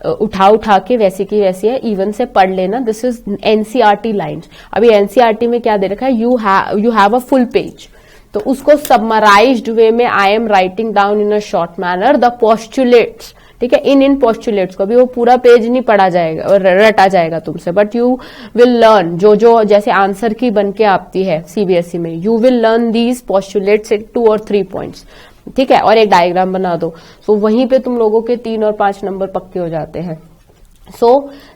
उठा के वैसी की वैसी है, इवन से पढ़ लेना, दिस इज एनसीईआरटी लाइन्स। अभी एनसीईआरटी में क्या दे रखा है, you have a full page, तो उसको समराइज्ड वे में आई am writing down in a short manner the postulates, ठीक है। इन पोस्टुलेट्स को भी वो पूरा पेज नहीं पढ़ा जाएगा और रटा जाएगा तुमसे, बट यू विल लर्न जो जैसे आंसर की बन के आती है सीबीएसई में, you will learn these postulates in 2 और 3 पॉइंट्स, ठीक है, और एक डायग्राम बना दो, तो वहीं पे तुम लोगों के 3 और 5 नंबर पक्के हो जाते हैं।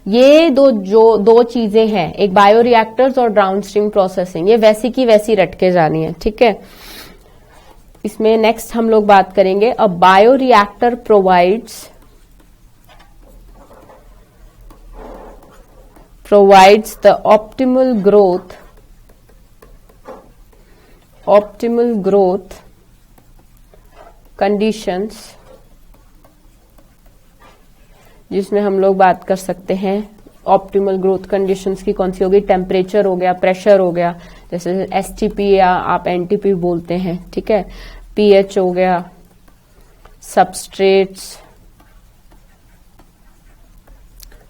ये दो चीजें हैं, एक बायोरिएक्टर्स और डाउनस्ट्रीम प्रोसेसिंग, ये वैसी की वैसी रट के जानी है, ठीक है। इसमें नेक्स्ट हम लोग बात करेंगे, a bioreactor provides the optimal growth conditions, जिसमें हम लोग बात कर सकते हैं ऑप्टिमल ग्रोथ कंडीशंस की कौन सी होगी, टेम्परेचर हो गया, प्रेशर हो गया, जैसे एसटीपी या आप एनटीपी बोलते हैं, ठीक है, पीएच हो गया, सबस्ट्रेट्स,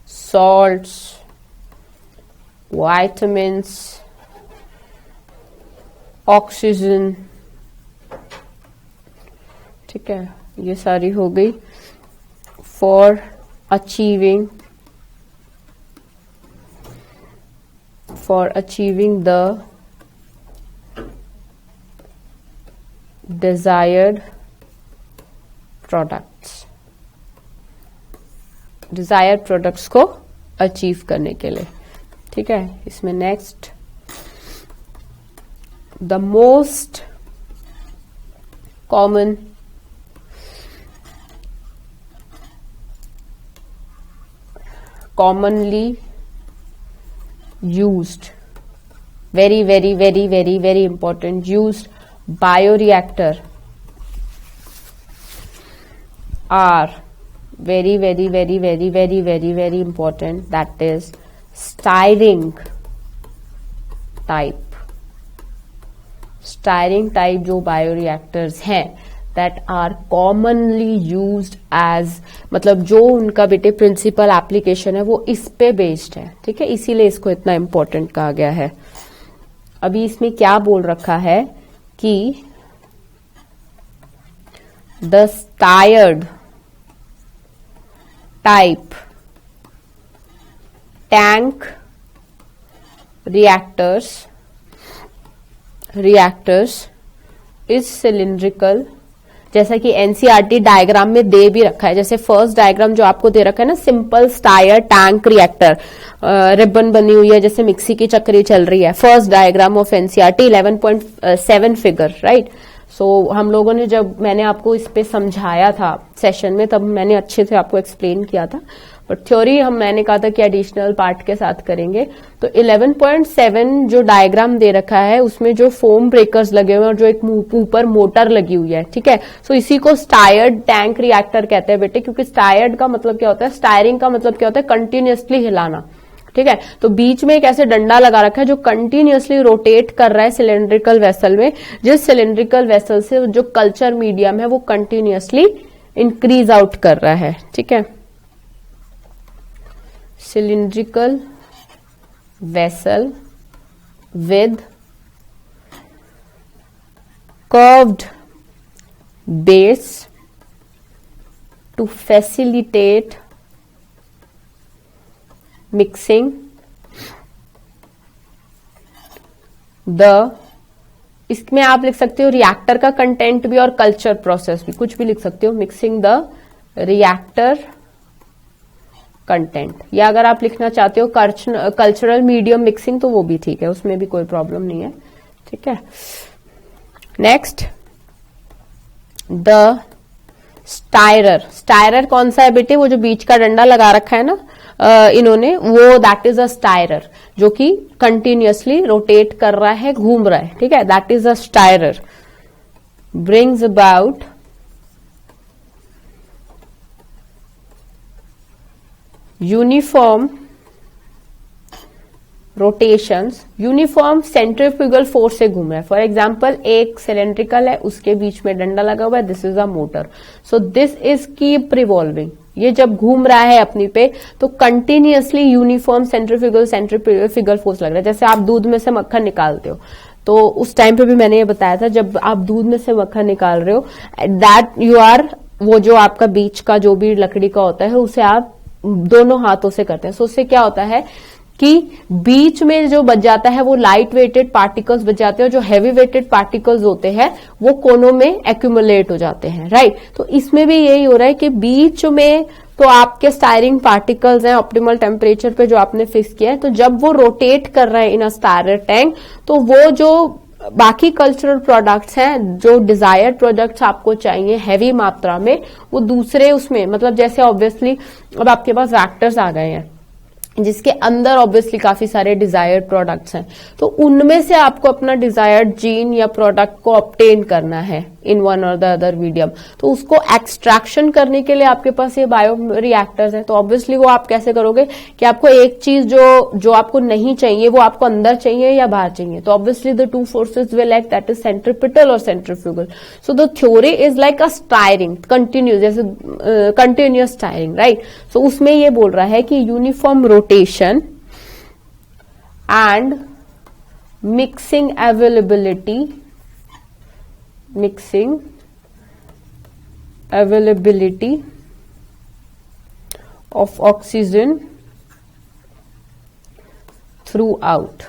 सॉल्ट्स, वाइटामिन्स, ऑक्सीजन, ठीक है, ये सारी हो गई for achieving the desired products को अचीव करने के लिए, ठीक है। इसमें next, the most commonly used, very important, used bioreactor are very important, that is stirring type जो बायोरिएक्टर्स हैं that are commonly used as, मतलब जो उनका बेटे प्रिंसिपल एप्लीकेशन है वो इस पे बेस्ड है, ठीक है, इसीलिए इसको इतना इम्पोर्टेंट कहा गया है। अभी इसमें क्या बोल रखा है कि the stirred type tank reactors is cylindrical, जैसा कि एनसीईआरटी डायग्राम में दे भी रखा है, जैसे फर्स्ट डायग्राम जो आपको दे रखा है ना, simple stair tank reactor, ribbon बनी हुई है जैसे मिक्सी की चक्री चल रही है, first diagram of NCERT 11.7 figure, right. So हम लोगों ने जब मैंने आपको इस पे समझाया था सेशन में, तब मैंने अच्छे से आपको एक्सप्लेन किया था, बट थ्योरी मैंने कहा था कि एडिशनल पार्ट के साथ करेंगे। तो 11.7 जो डायग्राम दे रखा है उसमें जो फोम ब्रेकर्स लगे हुए हैं और जो एक ऊपर मोटर लगी हुई है, ठीक है, सो इसी को स्टायर्ड टैंक रिएक्टर कहते हैं बेटे, क्योंकि स्टायर्ड का मतलब क्या होता है, स्टायरिंग का मतलब क्या होता है, कंटिन्यूअसली हिलाना, ठीक है। तो बीच में एक ऐसे डंडा लगा रखा है जो कंटिन्यूअसली रोटेट कर रहा है सिलेंड्रिकल वेसल में, जिस सिलेंड्रिकल वेसल से जो कल्चर मीडियम है वो कंटिन्यूअसली इंक्रीज आउट कर रहा है, ठीक है। cylindrical vessel with curved base to facilitate mixing इसमें आप लिख सकते हो रिएक्टर का कंटेंट भी और कल्चर प्रोसेस भी, कुछ भी लिख सकते हो, मिक्सिंग द रिएक्टर कंटेंट, या अगर आप लिखना चाहते हो कल्चरल मीडियम मिक्सिंग तो वो भी ठीक है, उसमें भी कोई प्रॉब्लम नहीं है, ठीक है। नेक्स्ट, द स्टायरर कौन सा है बेटे, वो जो बीच का डंडा लगा रखा है ना इन्होंने, वो दैट इज अ स्टायरर, जो कि कंटिन्यूअसली रोटेट कर रहा है, घूम रहा है, ठीक है, that is a stirrer, brings about uniform rotations, uniform centrifugal force से घूम रहा है. फॉर एग्जाम्पल एक सिलेंड्रिकल है, उसके बीच में डंडा लगा हुआ है, this is a motor. So this is keep revolving. ये जब घूम रहा है अपनी पे तो कंटिन्यूअसली यूनिफॉर्म सेंट्रीफ्यूगल फोर्स लग रहा है. जैसे आप दूध में से मक्खन निकालते हो, तो उस टाइम पे भी मैंने ये बताया था, जब आप दूध में से मक्खन निकाल रहे हो, दैट यू आर, वो जो आपका बीच का जो भी लकड़ी का होता है उसे आप दोनों हाथों से करते हैं. सो उससे क्या होता है कि बीच में जो बच जाता है वो लाइट वेटेड पार्टिकल्स बच जाते हैं, और जो हैवी वेटेड पार्टिकल्स होते हैं वो कोनों में एक्यूमुलेट हो जाते हैं. राइट. तो इसमें भी यही हो रहा है कि बीच में तो आपके स्टायरिंग पार्टिकल्स हैं ऑप्टिमल टेम्परेचर पे जो आपने फिक्स किया है. तो जब वो रोटेट कर रहे हैं इन अ स्टायर टैंक, तो वो जो बाकी कल्चरल प्रोडक्ट्स हैं, जो डिजायर्ड प्रोडक्ट्स आपको चाहिए हैवी मात्रा में, वो दूसरे उसमें, मतलब जैसे ऑब्वियसली अब आपके पास रिएक्टर्स आ गए हैं जिसके अंदर ऑब्वियसली काफी सारे डिजायर्ड प्रोडक्ट्स हैं, तो उनमें से आपको अपना डिजायर्ड जीन या प्रोडक्ट को ऑब्टेन करना है इन वन और द अदर मीडियम. तो उसको एक्सट्रैक्शन करने के लिए आपके पास ये बायो रिएक्टर्स हैं. तो ऑब्वियसली वो आप कैसे करोगे कि आपको एक चीज जो आपको नहीं चाहिए वो आपको अंदर चाहिए या बाहर चाहिए. तो obviously the two forces will act, that is centripetal और centrifugal. So the theory is like a stirring, continuous, जैसे कंटिन्यूअस स्टायरिंग. राइट. सो उसमें ये बोल रहा है कि uniform rotation and mixing availability of oxygen throughout.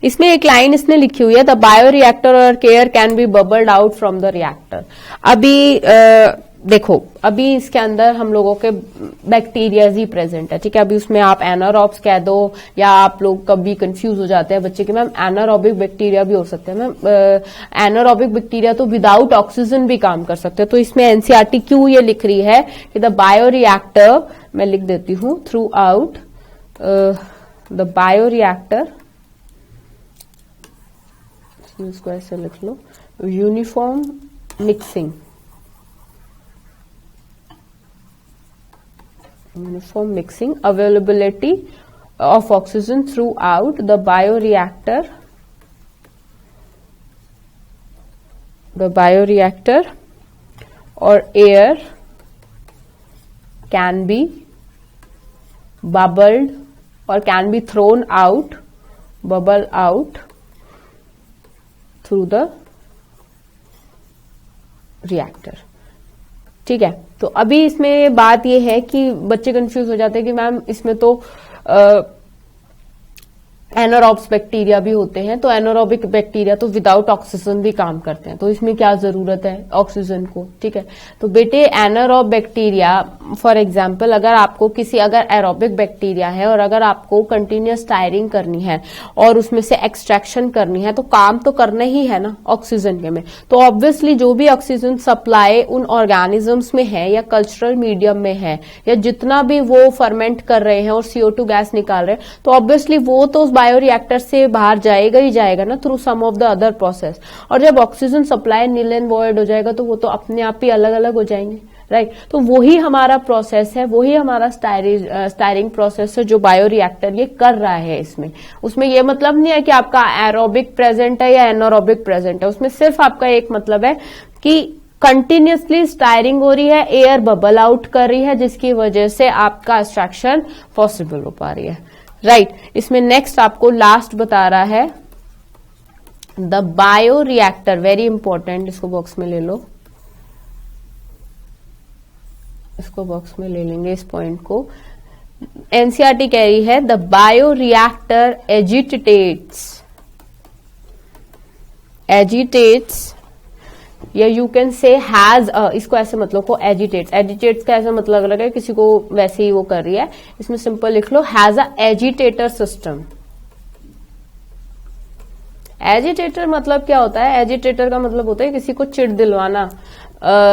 इसमें एक लाइन इसने लिखी हुई है, द बायोरिएक्टर और care can be bubbled out from the reactor. अभी देखो, अभी इसके अंदर हम लोगों के बैक्टीरियाज ही प्रेजेंट है. ठीक है. अभी उसमें आप एनारोब्स कह दो, या आप लोग कभी कंफ्यूज हो जाते हैं बच्चे कि मैम एनारोबिक बैक्टीरिया भी हो सकते हैं. मैम एनारोबिक बैक्टीरिया तो विदाउट ऑक्सीजन भी काम कर सकते हैं. तो इसमें एनसीईआरटी क्यों ये लिख रही है कि द बायोरिएक्टर, मैं लिख देती हूं, थ्रू आउट द बायोरिएक्टर, इसको ऐसे लिख लो, uniform mixing availability of oxygen throughout the bioreactor or air can be bubbled or can be thrown out, bubble out through the reactor. ठीक है. तो अभी इसमें बात ये है कि बच्चे कंफ्यूज हो जाते हैं कि मैम इसमें तो एनारोब्स बैक्टीरिया भी होते हैं, तो एनारोबिक बैक्टीरिया तो विदाउट ऑक्सीजन भी काम करते हैं, तो इसमें क्या जरूरत है ऑक्सीजन को. ठीक है. तो बेटे एनारोब बैक्टीरिया, फॉर एग्जांपल अगर आपको अगर एरोबिक बैक्टीरिया है और अगर आपको कंटिन्यूअस स्टायरिंग करनी है और उसमें से एक्सट्रैक्शन करनी है, तो काम तो करना ही है ना ऑक्सीजन के में. तो ऑब्वियसली जो भी ऑक्सीजन सप्लाई उन ऑर्गेनिजम्स में है या कल्चरल मीडियम में है या जितना भी वो फर्मेंट कर रहे हैं और CO2 गैस निकाल रहे हैं, तो ऑब्वियसली वो तो उस बायोरिएक्टर से बाहर जाएगा ही जाएगा ना, through some of the other process. और जब oxygen supply nil and void हो जाएगा तो वो तो अपने आप ही अलग अलग हो जाएंगे. राइट. तो वही हमारा प्रोसेस है, वही हमारा स्टायरिंग प्रोसेस है जो बायोरिएक्टर ये कर रहा है. उसमें ये मतलब नहीं है कि आपका एरोबिक प्रेजेंट है या एनारोबिक प्रेजेंट है. उसमें सिर्फ आपका एक मतलब है कि कंटिन्यूअसली स्टायरिंग हो रही है, एयर बबल आउट कर रही है, जिसकी वजह से आपका एक्सट्रैक्शन पॉसिबल हो पा रही है. राइट. इसमें नेक्स्ट आपको लास्ट बता रहा है द बायोरिएक्टर, वेरी इंपॉर्टेंट, इसको बॉक्स में ले लो, इसको बॉक्स में ले लेंगे इस पॉइंट को. एनसीईआरटी कह रही है द बायोरिएक्टर एजिटेट्स या यू कैन से हैज, इसको ऐसे मतलब को एजिटेट्स का ऐसा मतलब लग रहा है किसी को वैसे ही वो कर रही है. इसमें सिंपल लिख लो has a agitator system, agitator मतलब क्या होता है? एजिटेटर का मतलब होता है किसी को चिढ़ दिलवाना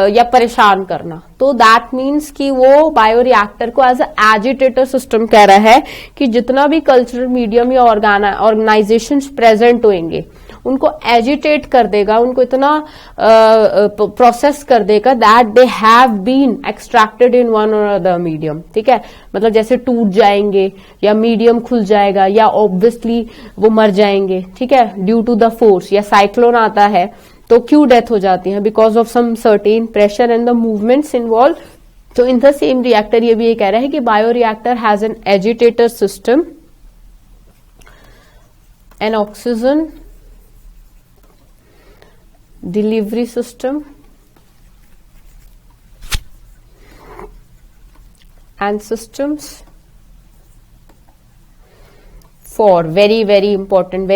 या परेशान करना। तो दैट मीन्स कि वो बायोरिएक्टर को एज अ एजिटेटर सिस्टम कह रहा है कि जितना भी कल्चरल मीडियम या ऑर्गेनाइजेशन प्रेजेंट होंगे उनको एजिटेट कर देगा, उनको इतना प्रोसेस कर देगा that they have been extracted in one और अदर मीडियम। ठीक है, मतलब जैसे टूट जाएंगे या मीडियम खुल जाएगा या ऑब्वियसली वो मर जाएंगे। ठीक है, ड्यू टू द फोर्स, या साइक्लोन आता है तो क्यों डेथ हो जाती है? Because of some certain pressure and the movements involve. तो इन द सेम रिएक्टर ये भी ये कह रहा है कि bioreactor has an agitator system, N oxygen delivery system and systems for very important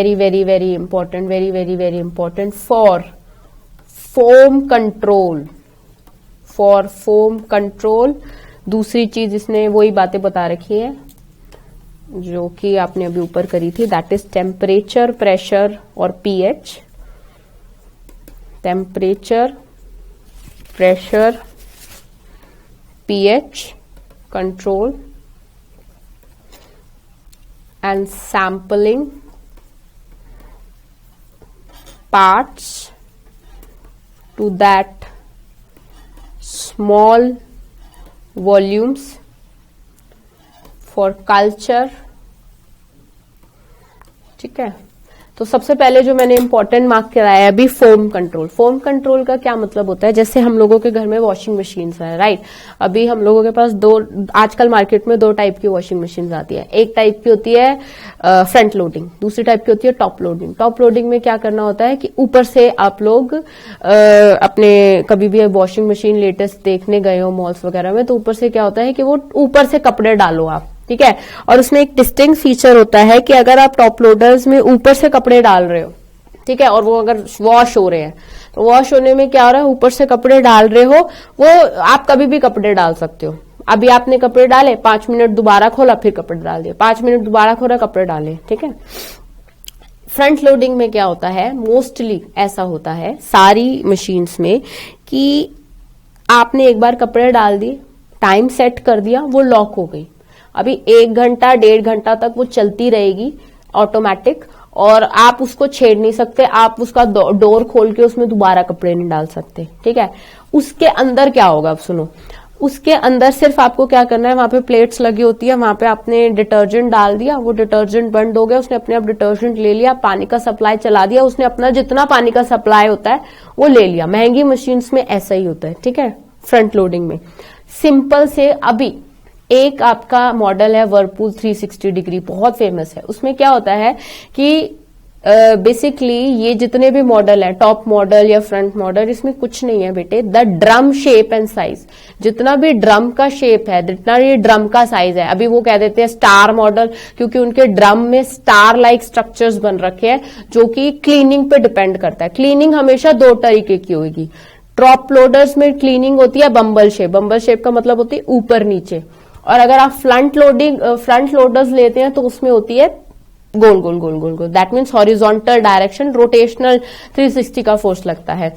for foam control। दूसरी चीज इसने वही बातें बता रखी है जो कि आपने अभी ऊपर करी थी, दैट इज टेम्परेचर, प्रेशर और pH। temperature, pressure, pH control and sampling parts to that small volumes for culture। ठीक है, तो सबसे पहले जो मैंने इंपॉर्टेंट मार्क कराया अभी, फोम कंट्रोल। फोम कंट्रोल का क्या मतलब होता है? जैसे हम लोगों के घर में वॉशिंग मशीन है, राइट? अभी हम लोगों के पास आजकल मार्केट में दो टाइप की वॉशिंग मशीन आती है। एक टाइप की होती है फ्रंट लोडिंग, दूसरी टाइप की होती है टॉप लोडिंग। टॉप लोडिंग में क्या करना होता है कि ऊपर से आप लोग अपने कभी भी वॉशिंग मशीन लेटेस्ट देखने गए हो मॉल्स वगैरह में, तो ऊपर से क्या होता है कि वो ऊपर से कपड़े डालो आप। ठीक है, और उसमें एक डिस्टिंक्ट फीचर होता है कि अगर आप टॉप लोडर्स में ऊपर से कपड़े डाल रहे हो, ठीक है, और वो अगर वॉश हो रहे हैं, तो वॉश होने में क्या हो रहा है, ऊपर से कपड़े डाल रहे हो, वो आप कभी भी कपड़े डाल सकते हो। अभी आपने कपड़े डाले, 5 मिनट दोबारा खोला, फिर कपड़े डाल दिए, 5 मिनट दोबारा खोला, कपड़े डाले। ठीक है, फ्रंट लोडिंग में क्या होता है, मोस्टली ऐसा होता है सारी मशीन्स में कि आपने एक बार कपड़े डाल दिए, टाइम सेट कर दिया, वो लॉक हो गई। अभी 1 घंटा 1.5 घंटा तक वो चलती रहेगी ऑटोमेटिक, और आप उसको छेड़ नहीं सकते, आप उसका डोर खोल के उसमें दोबारा कपड़े नहीं डाल सकते। ठीक है, उसके अंदर क्या होगा, अब सुनो, उसके अंदर सिर्फ आपको क्या करना है, वहां पे प्लेट्स लगी होती है, वहां पे आपने डिटर्जेंट डाल दिया, वो डिटर्जेंट बंद हो गया, उसने अपने आप डिटर्जेंट ले लिया, पानी का सप्लाई चला दिया, उसने अपना जितना पानी का सप्लाई होता है वो ले लिया। महंगी मशीन्स में ऐसा ही होता है। ठीक है, फ्रंट लोडिंग में सिंपल से अभी एक आपका मॉडल है वर्लपूल 360 डिग्री, बहुत फेमस है। उसमें क्या होता है कि बेसिकली ये जितने भी मॉडल है, टॉप मॉडल या फ्रंट मॉडल, इसमें कुछ नहीं है बेटे, the drum shape and size, जितना भी ड्रम का शेप है, जितना ये ड्रम का साइज है। अभी वो कह देते हैं स्टार मॉडल, क्योंकि उनके ड्रम में स्टार लाइक स्ट्रक्चर्स बन रखे हैं, जो कि क्लीनिंग पे डिपेंड करता है। क्लीनिंग हमेशा 2 तरीके की होगी। टॉप लोडर्स में क्लीनिंग होती है बम्बल शेप, बम्बल शेप का मतलब होती है ऊपर नीचे, और अगर आप फ्रंट लोडर्स लेते हैं तो उसमें होती है गोल गोल गोल गोल गोल, that means horizontal direction, rotational 360 का फोर्स लगता है।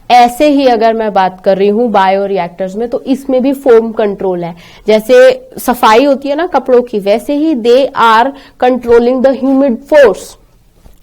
ऐसे ही अगर मैं बात कर रही हूं बायोरिएक्टर्स में, तो इसमें भी फोम कंट्रोल है। जैसे सफाई होती है ना कपड़ों की, वैसे ही they are controlling the humid force.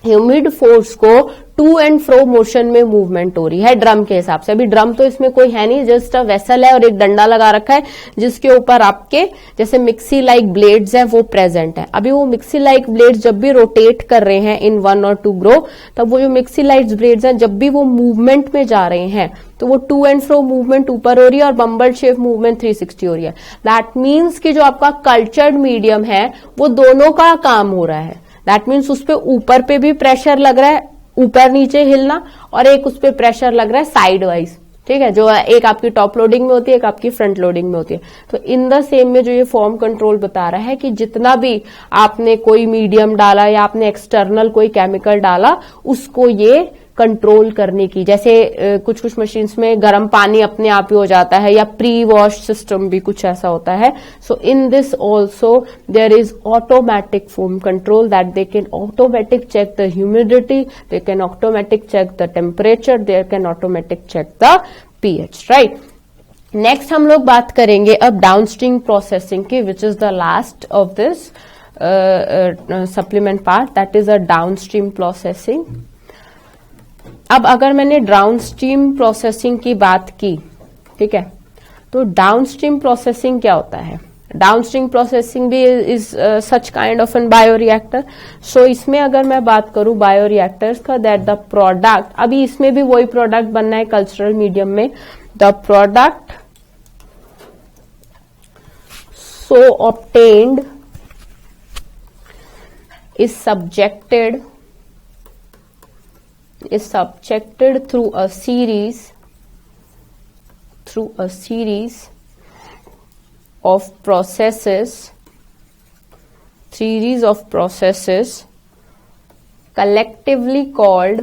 Humid force को टू एंड फ्रो मोशन में मूवमेंट हो रही है ड्रम के हिसाब से। अभी ड्रम तो इसमें कोई है नहीं, जस्ट अ वेसल है और एक डंडा लगा रखा है जिसके ऊपर आपके जैसे मिक्सी लाइक ब्लेड्स हैं वो प्रेजेंट है। अभी वो मिक्सी लाइक ब्लेड्स जब भी रोटेट कर रहे हैं इन 1 और 2 ग्रो, तब वो जो मिक्सी लाइक ब्लेड्स हैं जब भी वो मूवमेंट में जा रहे हैं तो वो टू एंड फ्रो मूवमेंट ऊपर हो रही है और बम्बल शेप मूवमेंट 360 हो रही है। दैट मीन्स कि जो आपका कल्चर्ड मीडियम है वो दोनों का काम हो रहा है। दैट मीन्स उस पे ऊपर पे भी प्रेशर लग रहा है, ऊपर नीचे हिलना, और एक उस पे प्रेशर लग रहा है साइड वाइज। ठीक है, जो एक आपकी टॉप लोडिंग में होती है, एक आपकी फ्रंट लोडिंग में होती है। तो इन द सेम में जो ये फॉर्म कंट्रोल बता रहा है कि जितना भी आपने कोई मीडियम डाला या आपने एक्सटर्नल कोई केमिकल डाला, उसको ये कंट्रोल करने की, जैसे कुछ कुछ मशीन्स में गर्म पानी अपने आप ही हो जाता है, या प्री वॉश सिस्टम भी कुछ ऐसा होता है. So in this also there is automatic foam control that they can automatic check the humidity, they can automatic check the temperature, they can automatic check the pH. Right. Next हम लोग बात करेंगे अब डाउनस्ट्रीम प्रोसेसिंग की, which is the last of this supplement part, that is a downstream processing. अब अगर मैंने downstream processing की बात की, ठीक है, तो डाउनस्ट्रीम प्रोसेसिंग क्या होता है? डाउनस्ट्रीम प्रोसेसिंग भी is such kind of an bioreactor. So इसमें अगर मैं बात करूं बायोरिएक्टर्स का, दैट द प्रोडक्ट, अभी इसमें भी वही प्रोडक्ट बनना है कल्चरल मीडियम में, the product so obtained is subjected through a series of processes collectively called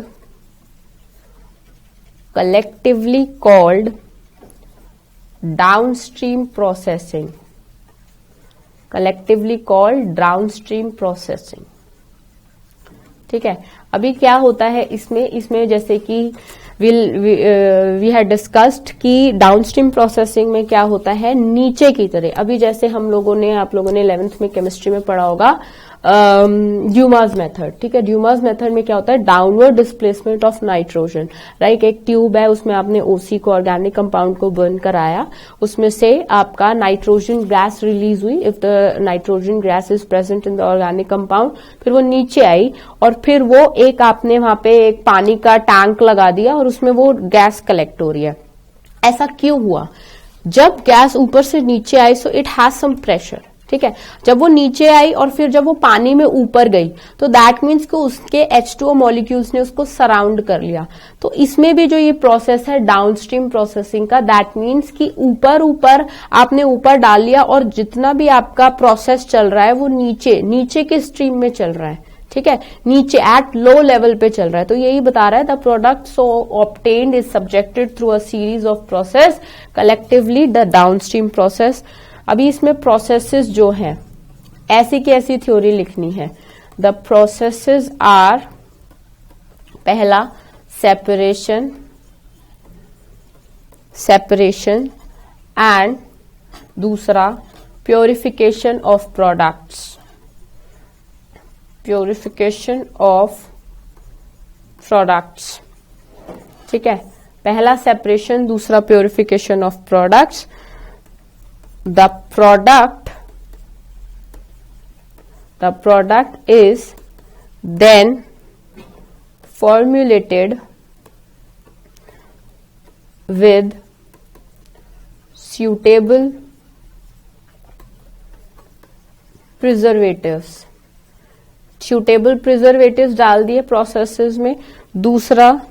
downstream processing. Collectively called downstream processing. ठीक है. अभी क्या होता है इसमें जैसे कि वी हैड डिस्कस्ड कि डाउनस्ट्रीम प्रोसेसिंग में क्या होता है, नीचे की तरह. अभी जैसे आप लोगों ने 11th में केमिस्ट्री में पढ़ा होगा ड्यूमास मेथड. ठीक है. ड्यूमास मेथड में क्या होता है, downward displacement of nitrogen. Right. एक ट्यूब है, उसमें आपने ओसी को, ऑर्गेनिक कंपाउंड को बर्न कराया, उसमें से आपका नाइट्रोजन गैस रिलीज हुई. If the nitrogen gas is present in the organic compound, फिर वो नीचे आई और फिर वो एक आपने वहां पे एक पानी का टैंक लगा दिया और उसमें वो गैस कलेक्ट हो रही है. ऐसा क्यों हुआ? जब गैस ऊपर से नीचे आई, so it has some pressure. ठीक है. जब वो नीचे आई और फिर जब वो पानी में ऊपर गई, तो दैट मीन्स कि उसके H2O मॉलिक्यूल्स ने उसको सराउंड कर लिया. तो इसमें भी जो ये प्रोसेस है डाउनस्ट्रीम प्रोसेसिंग का, दैट मीन्स कि ऊपर आपने ऊपर डाल लिया और जितना भी आपका प्रोसेस चल रहा है वो नीचे के स्ट्रीम में चल रहा है. ठीक है. नीचे एट लो लेवल पे चल रहा है. तो यही बता रहा है the product so obtained is subjected through a series of process collectively the downstream process. अभी इसमें प्रोसेसेस जो हैं, ऐसी की ऐसी थ्योरी लिखनी है. द प्रोसेसेस आर, पहला सेपरेशन एंड दूसरा प्योरिफिकेशन ऑफ प्रोडक्ट्स. ठीक है. पहला सेपरेशन, दूसरा purification of products. The product is then formulated with suitable preservatives डाल दिए प्रोसेसेस में. दूसरा,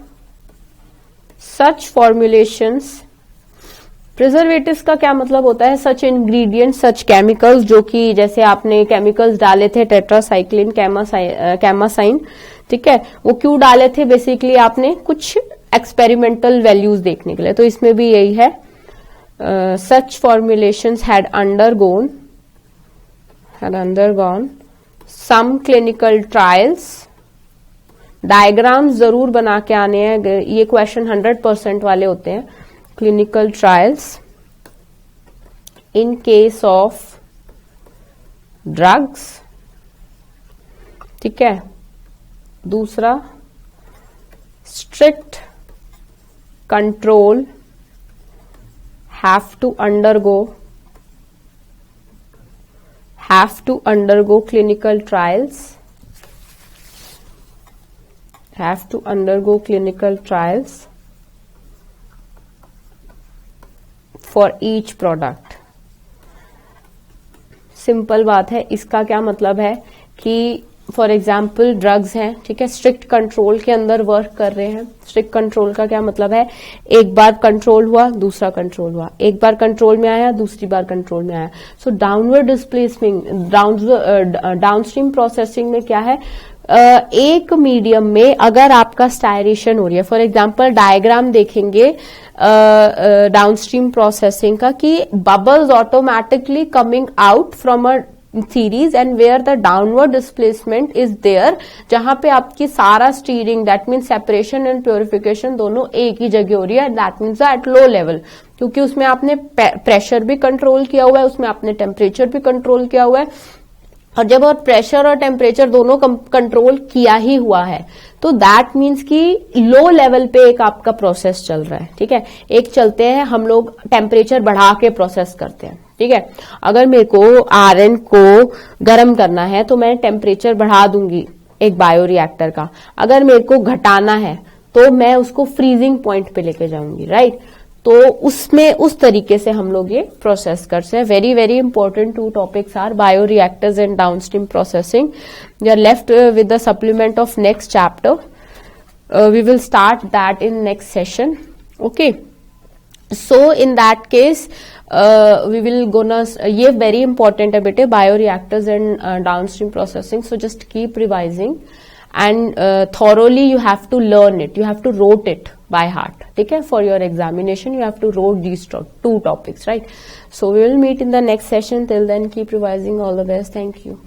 such formulations, प्रिजर्वेटिव्स का क्या मतलब होता है, सच इंग्रेडिएंट्स, सच केमिकल्स, जो कि जैसे आपने केमिकल्स डाले थे टेट्रासाइक्लिन, कैमासाइन. ठीक है. वो क्यों डाले थे? बेसिकली आपने कुछ एक्सपेरिमेंटल वैल्यूज देखने के लिए. तो इसमें भी यही है, such formulations had undergone some clinical trials. Diagrams जरूर बना के आने हैं, ये क्वेश्चन 100% वाले होते हैं. clinical trials in case of drugs. ठीक है. दूसरा, strict control have to undergo clinical trials. For each product. Simple बात है. इसका क्या मतलब है कि फॉर एग्जाम्पल ड्रग्स हैं, ठीक है, स्ट्रिक्ट कंट्रोल के अंदर वर्क कर रहे हैं. स्ट्रिक्ट कंट्रोल का क्या मतलब है, एक बार कंट्रोल हुआ, दूसरा कंट्रोल हुआ, एक बार कंट्रोल में आया, दूसरी बार कंट्रोल में आया. सो डाउनवर्ड डिस्प्लेसमेंट, डाउनस्ट्रीम प्रोसेसिंग में क्या है, एक मीडियम में अगर आपका स्टायरेशन हो रही है, फॉर एग्जांपल डायग्राम देखेंगे डाउनस्ट्रीम प्रोसेसिंग का कि bubbles automatically coming out from a series and where the downward displacement is there, जहां पे आपकी सारा stirring that means separation and purification दोनों एक ही जगह हो रही है, that means at low level, क्योंकि उसमें आपने प्रेशर भी कंट्रोल किया हुआ है, उसमें आपने टेम्परेचर भी कंट्रोल किया हुआ है, और जब और प्रेशर और टेम्परेचर दोनों कंट्रोल किया ही हुआ है तो दैट मीन्स कि लो लेवल पे एक आपका प्रोसेस चल रहा है, ठीक है। एक चलते हैं हम लोग टेम्परेचर बढ़ा के प्रोसेस करते हैं, ठीक है। अगर मेरे को आयरन को गर्म करना है तो मैं टेम्परेचर बढ़ा दूंगी एक बायोरिएक्टर का, अगर मेरे को घटाना है तो मैं उसको फ्रीजिंग पॉइंट पे लेके जाऊंगी, राइट। तो उसमें उस तरीके से हम लोग ये प्रोसेस करते हैं। Very very important two topics are bioreactors and downstream processing. We are left with the supplement of next chapter, we will start that in next session, okay. So in that case we will gonna ये very important है बेटे, bioreactors and downstream processing, so just keep revising and thoroughly you have to learn it, you have to wrote it by heart, ठीक है। for your examination you have to wrote these two topics, right? So we will meet in the next session. Till then keep revising. All the best. Thank you.